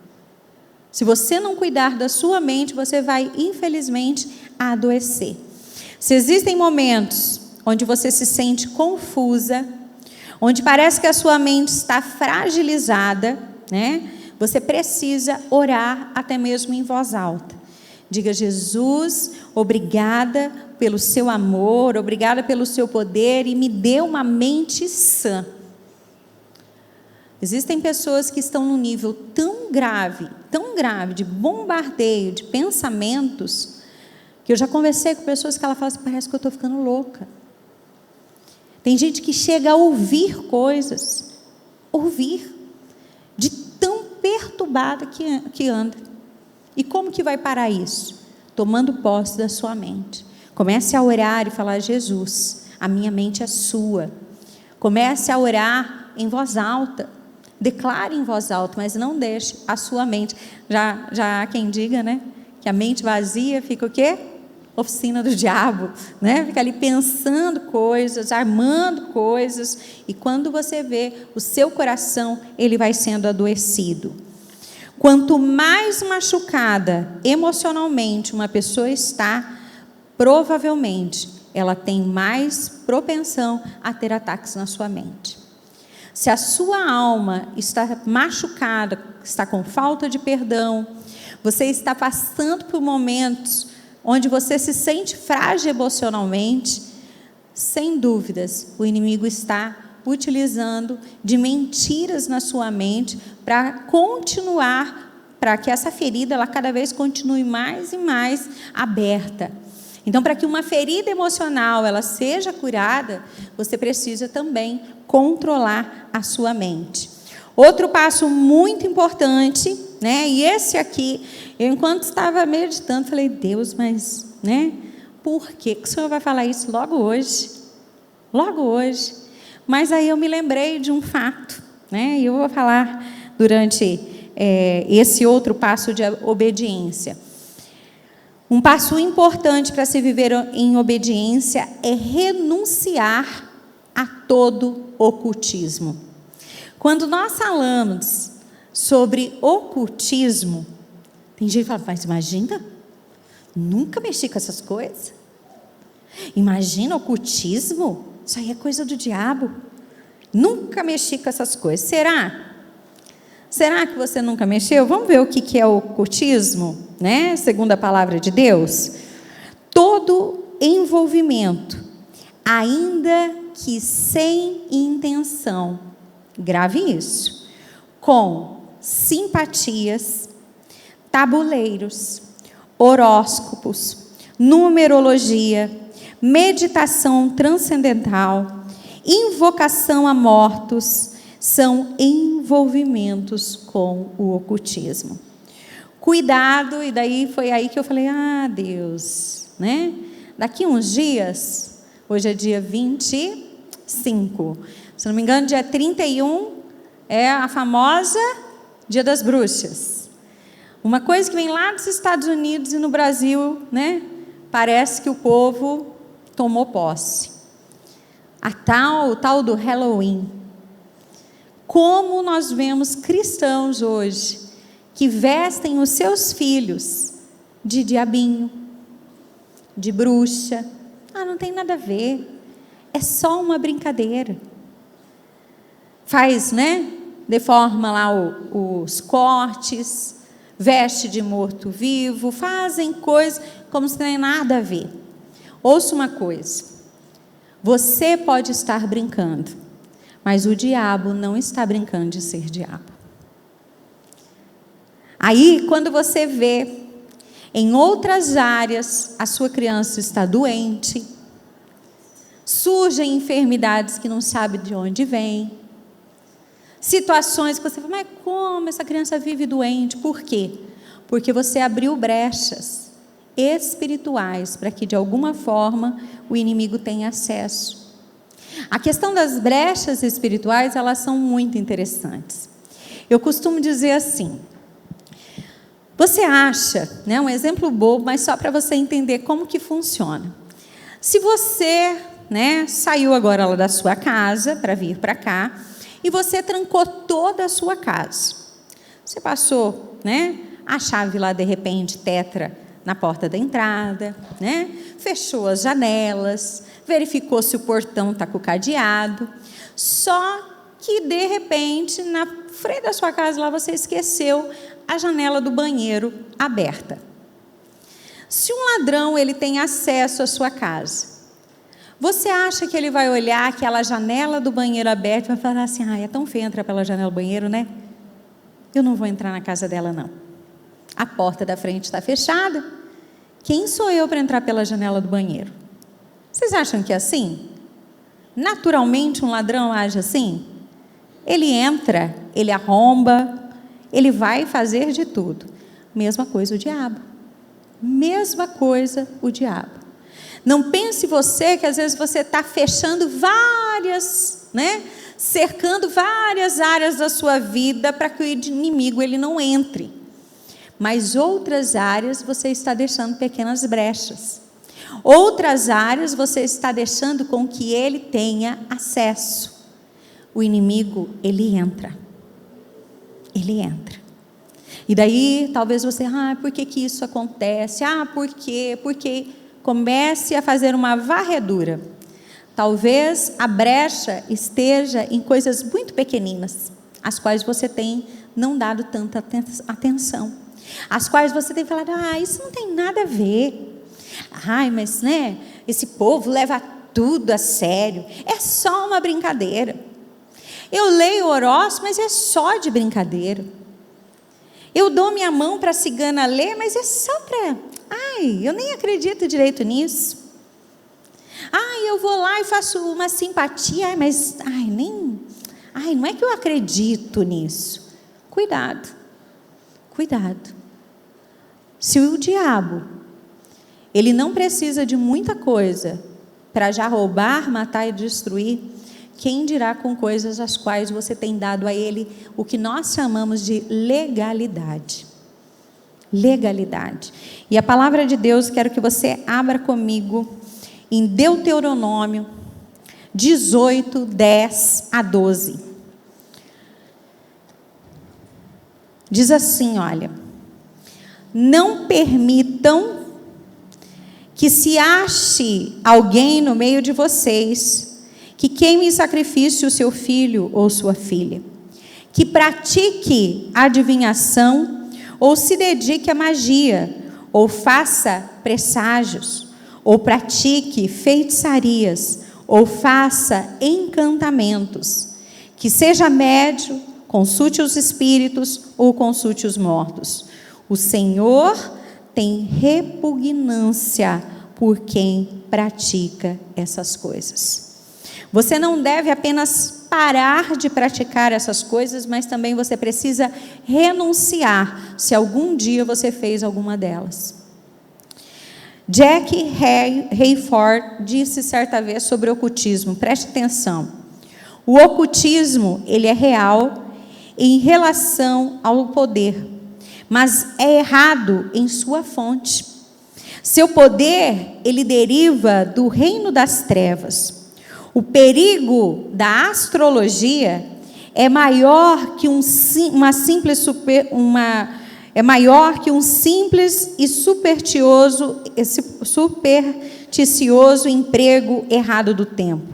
Se você não cuidar da sua mente, você vai, infelizmente, adoecer. Se existem momentos onde você se sente confusa, onde parece que a sua mente está fragilizada, né? Você precisa orar até mesmo em voz alta. Diga: Jesus, obrigada pelo seu amor, obrigada pelo seu poder e me dê uma mente sã. Existem pessoas que estão num nível tão grave de bombardeio de pensamentos, que eu já conversei com pessoas que ela fala assim, parece que eu estou ficando louca. Tem gente que chega a ouvir coisas, de perturbada que anda. E como que vai parar isso? Tomando posse da sua mente. Comece a orar e falar: Jesus, a minha mente é sua. Comece a orar em voz alta. Declare em voz alta, mas não deixe a sua mente. Já há quem diga, né, que a mente vazia fica o quê? Oficina do diabo, né? Fica ali pensando coisas, armando coisas, e quando você vê, o seu coração, ele vai sendo adoecido. Quanto mais machucada emocionalmente uma pessoa está, provavelmente ela tem mais propensão a ter ataques na sua mente. Se a sua alma está machucada, está com falta de perdão, você está passando por momentos onde você se sente frágil emocionalmente, sem dúvidas, o inimigo está utilizando de mentiras na sua mente para continuar, para que essa ferida ela cada vez continue mais e mais aberta. Então, para que uma ferida emocional ela seja curada, você precisa também controlar a sua mente. Outro passo muito importante, né? E esse aqui, eu enquanto estava meditando, falei: Deus, mas, né? Por que o Senhor vai falar isso logo hoje? Logo hoje. Mas aí eu me lembrei de um fato, né? E eu vou falar durante esse outro passo de obediência. Um passo importante para se viver em obediência é renunciar a todo ocultismo. Quando nós falamos sobre ocultismo, tem gente que fala: mas imagina, nunca mexi com essas coisas. Imagina ocultismo, isso aí é coisa do diabo. Nunca mexi com essas coisas. Será? Será que você nunca mexeu? Vamos ver o que é o ocultismo, né? Segundo a palavra de Deus. Todo envolvimento, ainda que sem intenção, grave isso, com simpatias, tabuleiros, horóscopos, numerologia, meditação transcendental, invocação a mortos, são envolvimentos com o ocultismo. Cuidado, e daí foi aí que eu falei: ah, Deus, né? Daqui uns dias, hoje é dia 25, se não me engano, dia 31 é a famosa Dia das Bruxas. Uma coisa que vem lá dos Estados Unidos e no Brasil, né? Parece que o povo tomou posse. O tal do Halloween. Como nós vemos cristãos hoje que vestem os seus filhos de diabinho, de bruxa. Ah, não tem nada a ver. É só uma brincadeira. Faz, né? Deforma lá os cortes, veste de morto-vivo, fazem coisas como se não tem nada a ver. Ouça uma coisa. Você pode estar brincando, mas o diabo não está brincando de ser diabo. Aí, quando você vê em outras áreas a sua criança está doente, surgem enfermidades que não sabe de onde vêm, situações que você fala: mas como essa criança vive doente? Por quê? Porque você abriu brechas espirituais para que de alguma forma o inimigo tenha acesso. A questão das brechas espirituais, elas são muito interessantes. Eu costumo dizer assim: você acha, né, um exemplo bobo, mas só para você entender como que funciona. Se você, né, saiu agora lá da sua casa para vir para cá, e você trancou toda a sua casa. Você passou, né, a chave lá de repente tetra na porta da entrada, né? Fechou as janelas, verificou se o portão está com o cadeado. Só que de repente na frente da sua casa lá você esqueceu a janela do banheiro aberta. Se um ladrão ele tem acesso à sua casa, você acha que ele vai olhar aquela janela do banheiro aberta e vai falar assim: ah, é tão feio entrar pela janela do banheiro, né? Eu não vou entrar na casa dela, não. A porta da frente está fechada. Quem sou eu para entrar pela janela do banheiro? Vocês acham que é assim? Naturalmente um ladrão age assim? Ele entra, ele arromba, ele vai fazer de tudo. Mesma coisa o diabo. Mesma coisa o diabo. Não pense você que às vezes você está fechando várias, cercando várias áreas da sua vida para que o inimigo ele não entre. Mas outras áreas você está deixando pequenas brechas. Outras áreas você está deixando com que ele tenha acesso. O inimigo, ele entra. Ele entra. E daí, talvez você, por que que isso acontece? Por quê? Porque comece a fazer uma varredura. Talvez a brecha esteja em coisas muito pequeninas, as quais você tem não dado tanta atenção. As quais você tem falado, isso não tem nada a ver. Mas esse povo leva tudo a sério. É só uma brincadeira. Eu leio o horóscopo, mas é só de brincadeira. Eu dou minha mão para a cigana ler, mas é só para... eu nem acredito direito nisso. Eu vou lá e faço uma simpatia, mas não é que eu acredito nisso. Cuidado. Se o diabo, ele não precisa de muita coisa para já roubar, matar e destruir, quem dirá com coisas as quais você tem dado a ele o que nós chamamos de legalidade. Legalidade. E a palavra de Deus, quero que você abra comigo em Deuteronômio 18, 10 a 12. Diz assim, olha: não permitam que se ache alguém no meio de vocês que queime em sacrifício o seu filho ou sua filha, que pratique adivinhação, ou se dedique à magia, ou faça presságios, ou pratique feitiçarias, ou faça encantamentos, que seja médio, consulte os espíritos, ou consulte os mortos. O Senhor tem repugnância por quem pratica essas coisas. Você não deve apenas parar de praticar essas coisas, mas também você precisa renunciar, se algum dia você fez alguma delas. Jack Hayford disse certa vez sobre o ocultismo, preste atenção. O ocultismo, ele é real em relação ao poder, mas é errado em sua fonte. Seu poder, ele deriva do reino das trevas. O perigo da astrologia é maior que um simples e supersticioso emprego errado do tempo.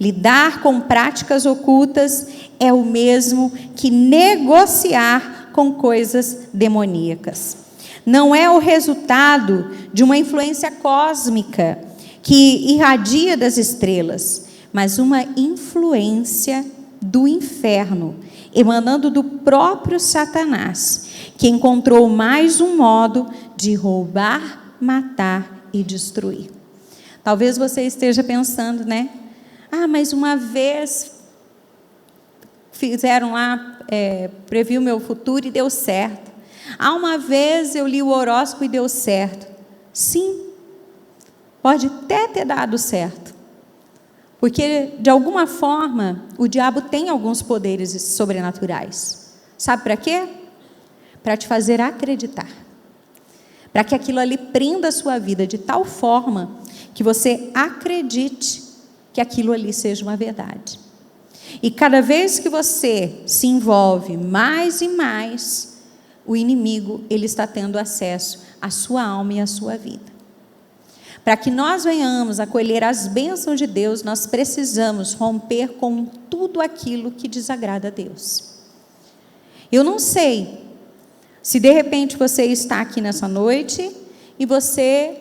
Lidar com práticas ocultas é o mesmo que negociar com coisas demoníacas. Não é o resultado de uma influência cósmica que irradia das estrelas, mas uma influência do inferno, emanando do próprio Satanás, que encontrou mais um modo de roubar, matar e destruir. Talvez você esteja pensando, mas uma vez fizeram lá, previu meu futuro e deu certo. Uma vez eu li o horóscopo e deu certo. Sim, pode até ter dado certo. Porque, de alguma forma, o diabo tem alguns poderes sobrenaturais. Sabe para quê? Para te fazer acreditar. Para que aquilo ali prenda a sua vida de tal forma que você acredite que aquilo ali seja uma verdade. E cada vez que você se envolve mais e mais, o inimigo, ele está tendo acesso à sua alma e à sua vida. Para que nós venhamos a colher as bênçãos de Deus, nós precisamos romper com tudo aquilo que desagrada a Deus. Eu não sei se de repente você está aqui nessa noite e você,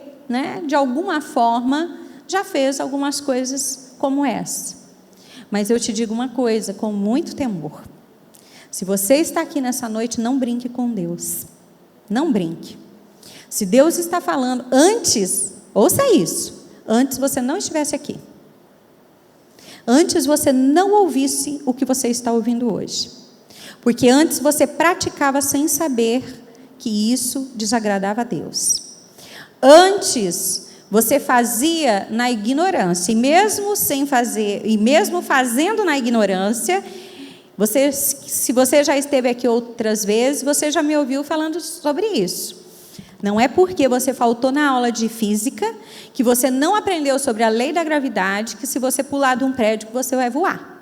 de alguma forma, já fez algumas coisas como essa. Mas eu te digo uma coisa, com muito temor. Se você está aqui nessa noite, não brinque com Deus. Não brinque. Se Deus está falando antes, ouça isso, antes você não estivesse aqui. Antes você não ouvisse o que você está ouvindo hoje. Porque antes você praticava sem saber que isso desagradava a Deus. Antes você fazia na ignorância, e mesmo sem fazer, e mesmo fazendo na ignorância, se você já esteve aqui outras vezes, você já me ouviu falando sobre isso. Não é porque você faltou na aula de física, que você não aprendeu sobre a lei da gravidade, que se você pular de um prédio, você vai voar.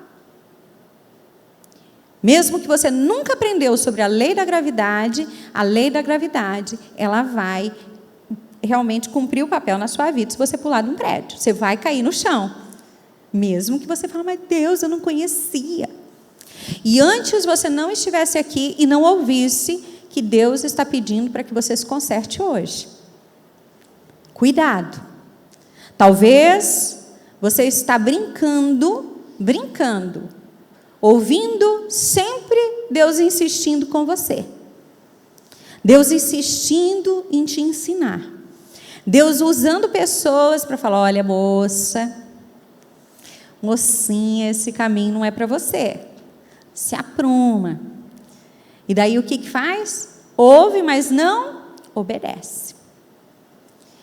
Mesmo que você nunca aprendeu sobre a lei da gravidade, ela vai realmente cumprir o papel na sua vida se você pular de um prédio. Você vai cair no chão. Mesmo que você fale, mas Deus, eu não conhecia. E antes você não estivesse aqui e não ouvisse que Deus está pedindo para que você se conserte hoje. Cuidado. Talvez você está brincando, ouvindo sempre Deus insistindo com você. Deus insistindo em te ensinar. Deus usando pessoas para falar, olha mocinha, esse caminho não é para você. Se apruma. E daí o que faz? Ouve, mas não obedece.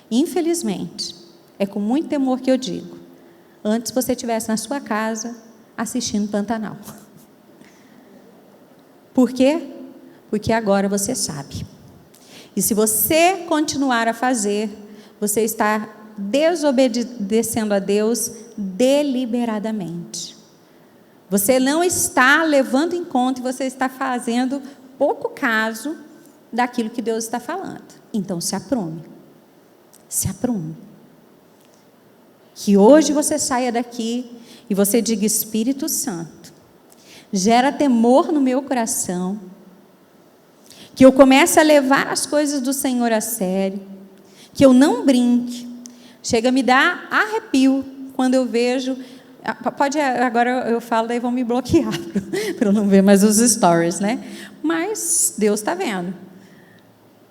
Infelizmente, é com muito temor que eu digo, antes você estivesse na sua casa assistindo Pantanal. Por quê? Porque agora você sabe. E se você continuar a fazer, você está desobedecendo a Deus deliberadamente. Você não está levando em conta e você está fazendo pouco caso daquilo que Deus está falando. Então se aprume. Se aprume. Que hoje você saia daqui e você diga, Espírito Santo, gera temor no meu coração, que eu comece a levar as coisas do Senhor a sério, que eu não brinque. Chega a me dar arrepio quando eu vejo, agora eu falo, daí vão me bloquear, para eu não ver mais os stories, né? Mas Deus está vendo.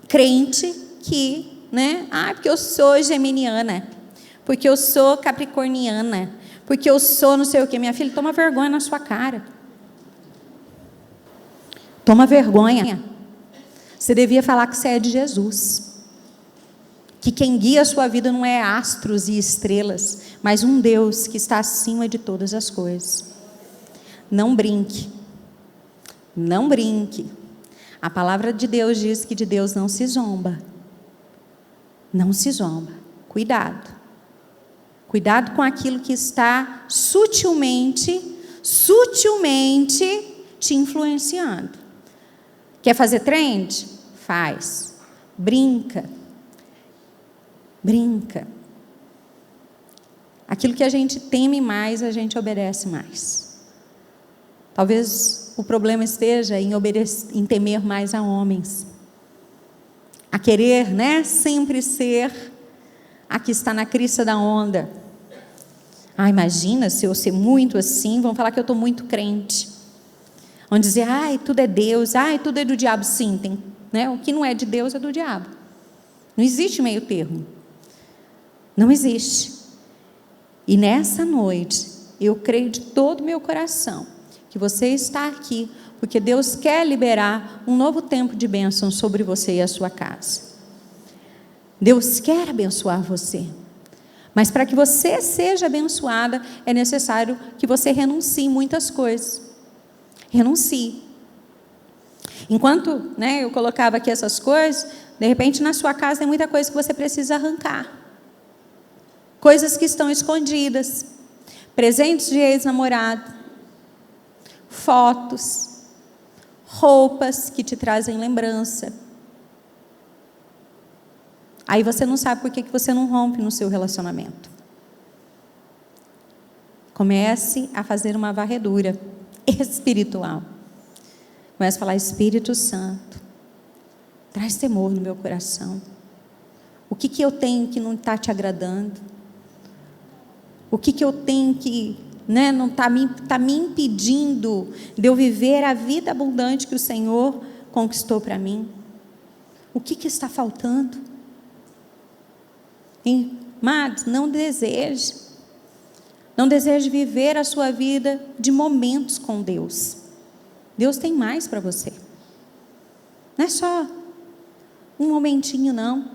Crente que, né? Porque eu sou geminiana, porque eu sou capricorniana, porque eu sou não sei o que. Minha filha, toma vergonha na sua cara. Toma vergonha. Você devia falar que você é de Jesus. Que quem guia a sua vida não é astros e estrelas, mas um Deus que está acima de todas as coisas. Não brinque. Não brinque. A palavra de Deus diz que de Deus não se zomba. Não se zomba. Cuidado. Cuidado com aquilo que está sutilmente te influenciando. Quer fazer trend? Faz. Brinca. Aquilo que a gente teme mais, a gente obedece mais. Talvez o problema esteja em temer mais a homens. A querer, né, sempre ser a que está na crista da onda. Imagina se eu ser muito assim, vão falar que eu estou muito crente. Vão dizer, tudo é Deus, tudo é do diabo. Sim, tem, né? O que não é de Deus é do diabo. Não existe meio termo. Não existe. E nessa noite, eu creio de todo o meu coração, que você está aqui, porque Deus quer liberar um novo tempo de bênção sobre você e a sua casa. Deus quer abençoar você. Mas para que você seja abençoada, é necessário que você renuncie muitas coisas. Renuncie. Enquanto, né, eu colocava aqui essas coisas, de repente na sua casa tem muita coisa que você precisa arrancar. Coisas que estão escondidas. Presentes de ex-namorado. Fotos. Roupas que te trazem lembrança. Aí você não sabe por que você não rompe no seu relacionamento. Comece a fazer uma varredura espiritual. Comece a falar, Espírito Santo, traz temor no meu coração. O que eu tenho que não está te agradando? O que eu tenho que, né, não está me impedindo de eu viver a vida abundante que o Senhor conquistou para mim? O que está faltando? Amados, não deseje viver a sua vida de momentos com Deus. Deus tem mais para você. Não é só um momentinho, não.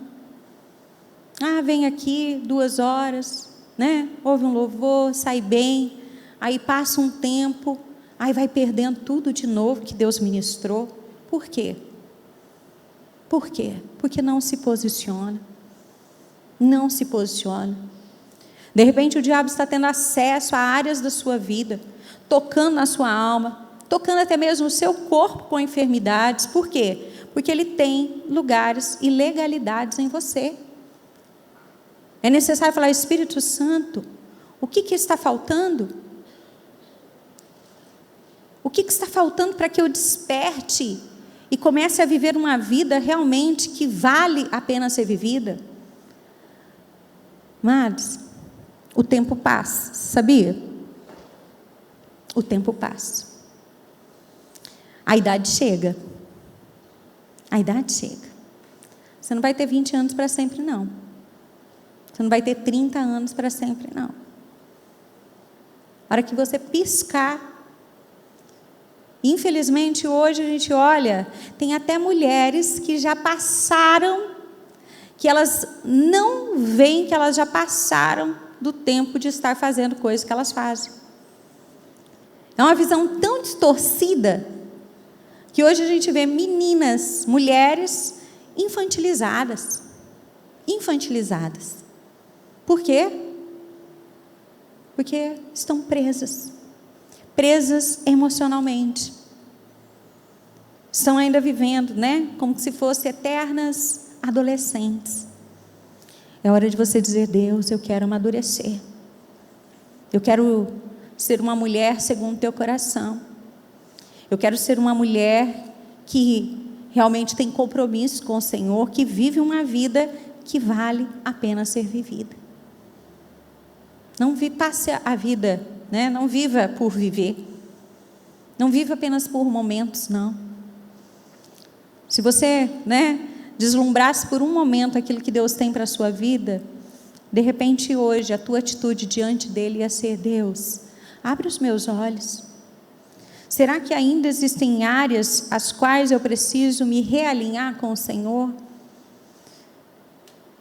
Vem aqui 2 horas, né? Ouve um louvor, sai bem, aí passa um tempo, aí vai perdendo tudo de novo que Deus ministrou. Por quê? Por quê? Porque não se posiciona. Não se posiciona. De repente o diabo está tendo acesso a áreas da sua vida, tocando na sua alma, tocando até mesmo o seu corpo com enfermidades. Por quê? Porque ele tem lugares e legalidades em você. É necessário falar: Espírito Santo, o que está faltando? O que está faltando para que eu desperte e comece a viver uma vida realmente que vale a pena ser vivida? Amados, o tempo passa, sabia? O tempo passa. A idade chega. A idade chega. Você não vai ter 20 anos para sempre, não. Você não vai ter 30 anos para sempre, não. A hora que você piscar. Infelizmente, hoje a gente olha, tem até mulheres que já passaram, que elas não veem que elas já passaram do tempo de estar fazendo coisas que elas fazem. É uma visão tão distorcida, que hoje a gente vê meninas, mulheres infantilizadas. Infantilizadas. Por quê? Porque estão presas. Presas emocionalmente. Estão ainda vivendo, né? Como se fossem eternas adolescentes. É hora de você dizer: Deus, eu quero amadurecer. Eu quero ser uma mulher segundo o teu coração. Eu quero ser uma mulher que realmente tem compromisso com o Senhor, que vive uma vida que vale a pena ser vivida. Não passe a vida, né? Não viva por viver. Não viva apenas por momentos, não. Se você, né, deslumbrasse por um momento aquilo que Deus tem para a sua vida, de repente hoje a tua atitude diante dele ia ser: Deus, abre os meus olhos. Será que ainda existem áreas às quais eu preciso me realinhar com o Senhor?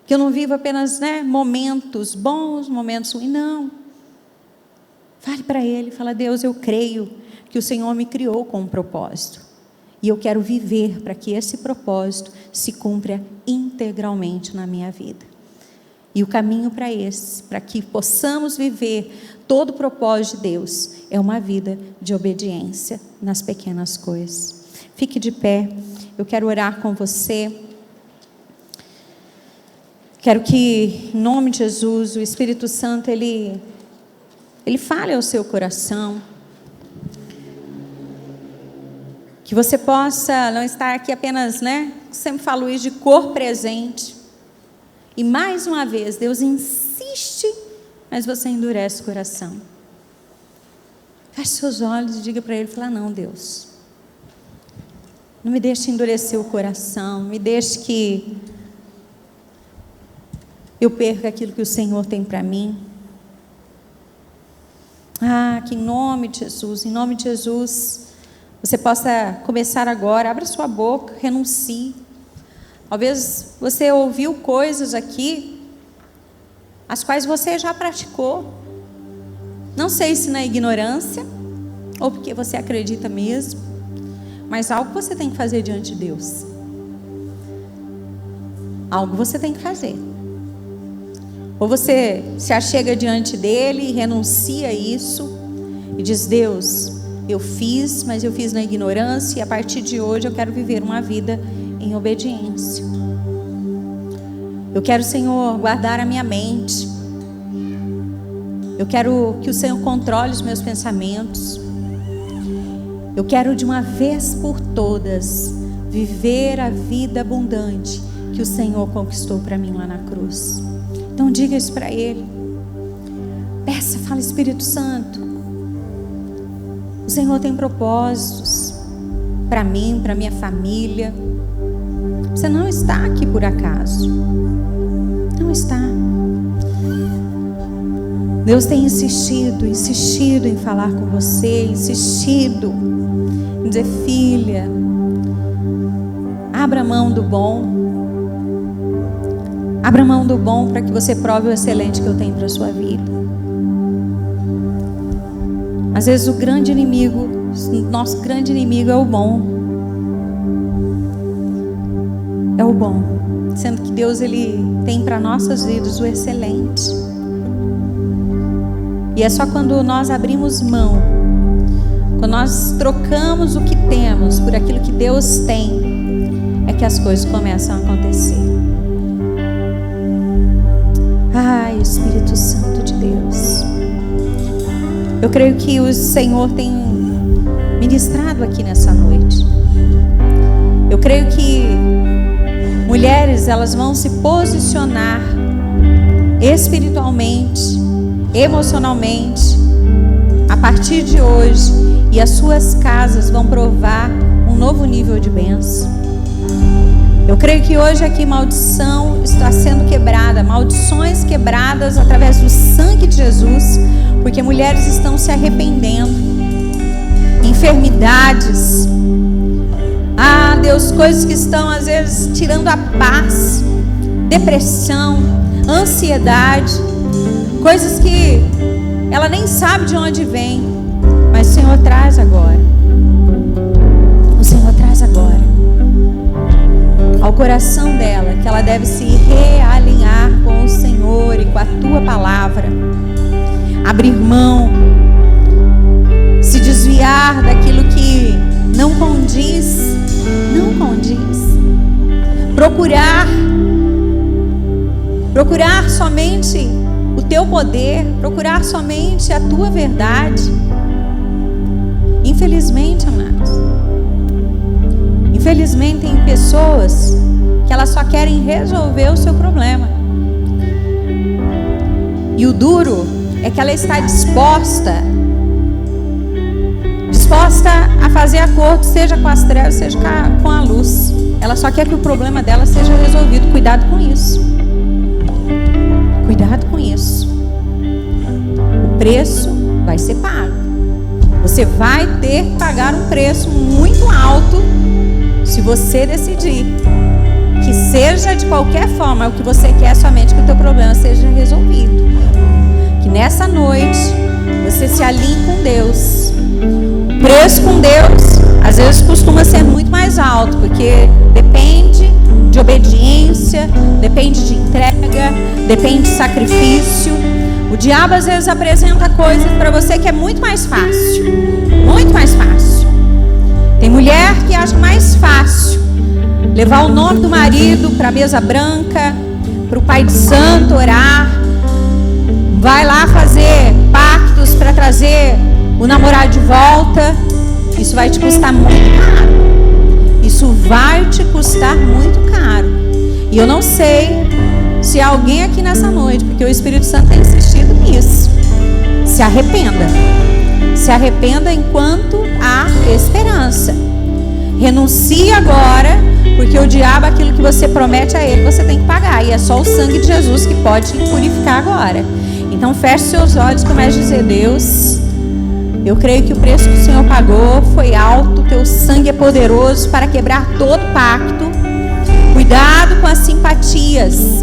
Que eu não vivo apenas, né, momentos bons, momentos ruins, não. Fale para Ele, fala: Deus, eu creio que o Senhor me criou com um propósito. E eu quero viver para que esse propósito se cumpra integralmente na minha vida. E o caminho para que possamos viver todo o propósito de Deus, é uma vida de obediência nas pequenas coisas. Fique de pé, eu quero orar com você. Quero que, em nome de Jesus, o Espírito Santo, Ele fale ao seu coração. Que você possa não estar aqui apenas, né? Sempre falo isso, de cor presente. E mais uma vez, Deus insiste, mas você endurece o coração. Feche seus olhos e diga para Ele, fala: não, Deus, não me deixe endurecer o coração, não me deixe que eu perca aquilo que o Senhor tem para mim. Que em nome de Jesus, você possa começar agora. Abra sua boca, renuncie. Talvez você ouviu coisas aqui, as quais você já praticou. Não sei se na ignorância, ou porque você acredita mesmo, mas algo você tem que fazer diante de Deus. Algo você tem que fazer. Ou você se achega diante dele e renuncia a isso, e diz: Deus, eu fiz, mas eu fiz na ignorância, e a partir de hoje eu quero viver uma vida em obediência. Eu quero, Senhor, guardar a minha mente. Eu quero que o Senhor controle os meus pensamentos. Eu quero de uma vez por todas viver a vida abundante que o Senhor conquistou para mim lá na cruz. Então diga isso para Ele. Peça, fala: Espírito Santo, o Senhor tem propósitos para mim, para minha família. Você não está aqui por acaso. Não está. Deus tem insistido em falar com você, insistido em dizer: filha, abra mão do bom. Abra mão do bom para que você prove o excelente que eu tenho para a sua vida. Às vezes o grande inimigo, nosso grande inimigo é o bom. É o bom. Sendo que Deus, Ele tem para nossas vidas o excelente. E é só quando nós abrimos mão, quando nós trocamos o que temos por aquilo que Deus tem, é que as coisas começam a acontecer. Ai, Espírito Santo de Deus, eu creio que o Senhor tem ministrado aqui nessa noite. Eu creio que mulheres, elas vão se posicionar espiritualmente, emocionalmente, a partir de hoje, e as suas casas vão provar um novo nível de bênção. Eu creio que hoje aqui maldição está sendo quebrada, maldições quebradas através do sangue de Jesus, porque mulheres estão se arrependendo. Enfermidades, Deus, coisas que estão às vezes tirando a paz, depressão, ansiedade, coisas que ela nem sabe de onde vem, mas o Senhor traz agora. O Senhor traz agora ao coração dela que ela deve se realinhar com o Senhor e com a tua palavra, abrir mão, se desviar daquilo que não condiz, procurar somente o teu poder, procurar somente a tua verdade. Infelizmente, amados, tem pessoas que elas só querem resolver o seu problema. E o duro é que ela está disposta a fazer acordo, seja com as trevas, seja com a luz. Ela só quer que o problema dela seja resolvido. Cuidado com isso. Cuidado com isso. O preço vai ser pago. Você vai ter que pagar um preço muito alto se você decidir que seja de qualquer forma o que você quer, somente que o teu problema seja resolvido. Que nessa noite você se alinhe com Deus. O preço com Deus às vezes costuma ser muito mais alto, porque depende de obediência, depende de entrega, depende de sacrifício. O diabo às vezes apresenta coisas para você que é muito mais fácil. Muito mais fácil. Tem mulher que acha mais fácil levar o nome do marido para a mesa branca, para o pai de santo orar, vai lá fazer pactos para trazer o namorado de volta. Isso vai te custar muito caro. Isso vai te custar muito caro. E eu não sei se há alguém aqui nessa noite, porque o Espírito Santo tem insistido nisso. Se arrependa. Se arrependa enquanto há esperança. Renuncie agora, porque o diabo, aquilo que você promete a ele, você tem que pagar. E é só o sangue de Jesus que pode te purificar agora. Então feche seus olhos e comece a dizer: Deus, eu creio que o preço que o Senhor pagou foi alto. Teu sangue é poderoso para quebrar todo pacto. Cuidado com as simpatias.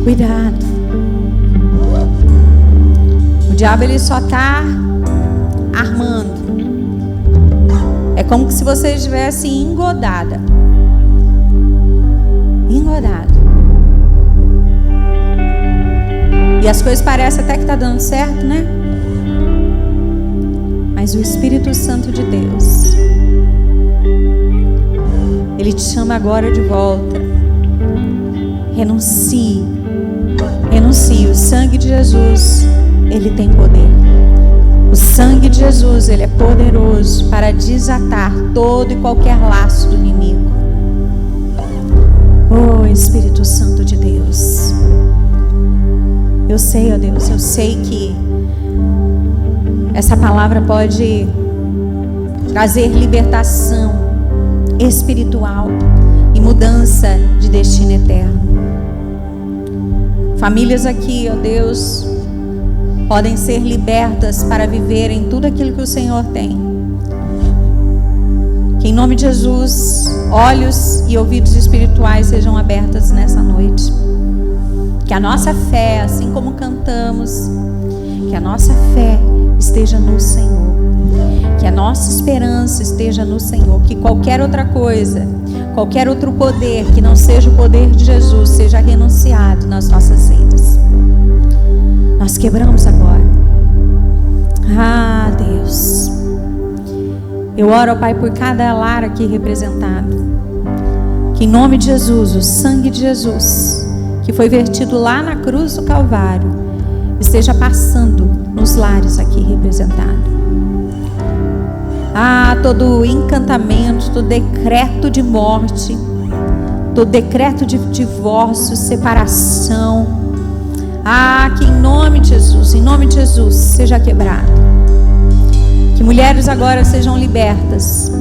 Cuidado. O diabo, ele só está armando. É como se você estivesse engodada. E as coisas parecem até que está dando certo, né? Mas o Espírito Santo de Deus, Ele te chama agora de volta. Renuncie. O sangue de Jesus, Ele tem poder. O sangue de Jesus, Ele é poderoso para desatar todo e qualquer laço do inimigo. Oh, Espírito Santo de Deus, eu sei, ó Deus, eu sei que essa palavra pode trazer libertação espiritual e mudança de destino eterno. Famílias aqui, ó Deus, podem ser libertas para viverem tudo aquilo que o Senhor tem. Que em nome de Jesus, olhos e ouvidos espirituais sejam abertos nessa noite. Que a nossa fé, assim como cantamos, que a nossa fé esteja no Senhor. Que a nossa esperança esteja no Senhor. Que qualquer outra coisa, qualquer outro poder que não seja o poder de Jesus, seja renunciado nas nossas vidas. Nós quebramos agora. Ah, Deus. Eu oro, ó Pai, por cada lar aqui representado. Que em nome de Jesus, o sangue de Jesus, que foi vertido lá na cruz do Calvário, esteja passando nos lares aqui representados. Ah, todo encantamento, todo decreto de morte, todo decreto de divórcio, separação, que em nome de Jesus, seja quebrado. Que mulheres agora sejam libertas,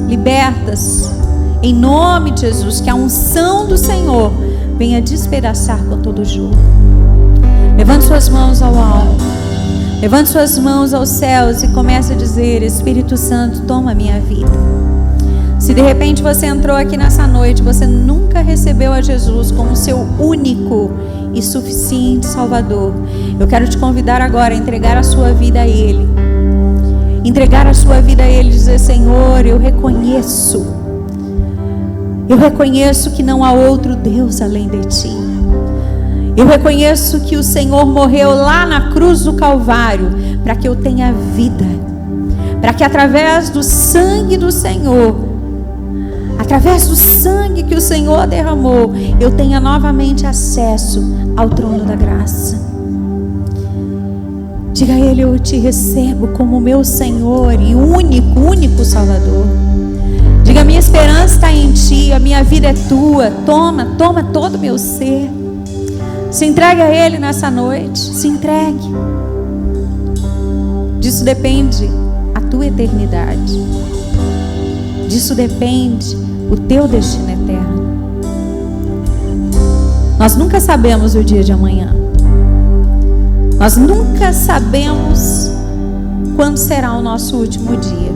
em nome de Jesus. Que a unção do Senhor venha despedaçar com todo o jugo. Levante suas mãos ao alto, levante suas mãos aos céus e comece a dizer: Espírito Santo, toma a minha vida. Se de repente você entrou aqui nessa noite, você nunca recebeu a Jesus como seu único e suficiente Salvador, eu quero te convidar agora a entregar a sua vida a Ele. Entregar a sua vida a Ele e dizer: Senhor, eu reconheço que não há outro Deus além de Ti. Eu reconheço que o Senhor morreu lá na cruz do Calvário para que eu tenha vida, para que através do sangue do Senhor, através do sangue que o Senhor derramou, eu tenha novamente acesso ao trono da graça. Diga a Ele: eu te recebo como meu Senhor e único Salvador. Diga: minha esperança está em Ti, a minha vida é Tua. Toma todo o meu ser. Se entregue a Ele nessa noite. Se entregue. Disso depende a tua eternidade. Disso depende o teu destino eterno. Nós nunca sabemos o dia de amanhã. Nós nunca sabemos quando será o nosso último dia.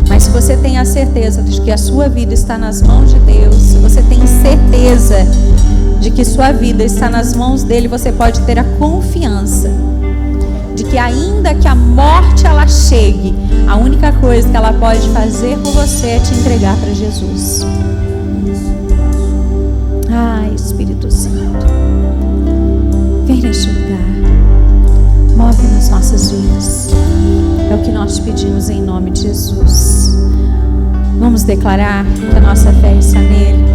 Mas se você tem a certeza de que a sua vida está nas mãos de Deus, se você tem certeza de que sua vida está nas mãos dele, você pode ter a confiança de que ainda que a morte ela chegue, a única coisa que ela pode fazer por você é te entregar para Jesus. Espírito Santo, vem neste lugar, move nas nossas vidas. É o que nós pedimos em nome de Jesus. Vamos declarar que a nossa fé está nele.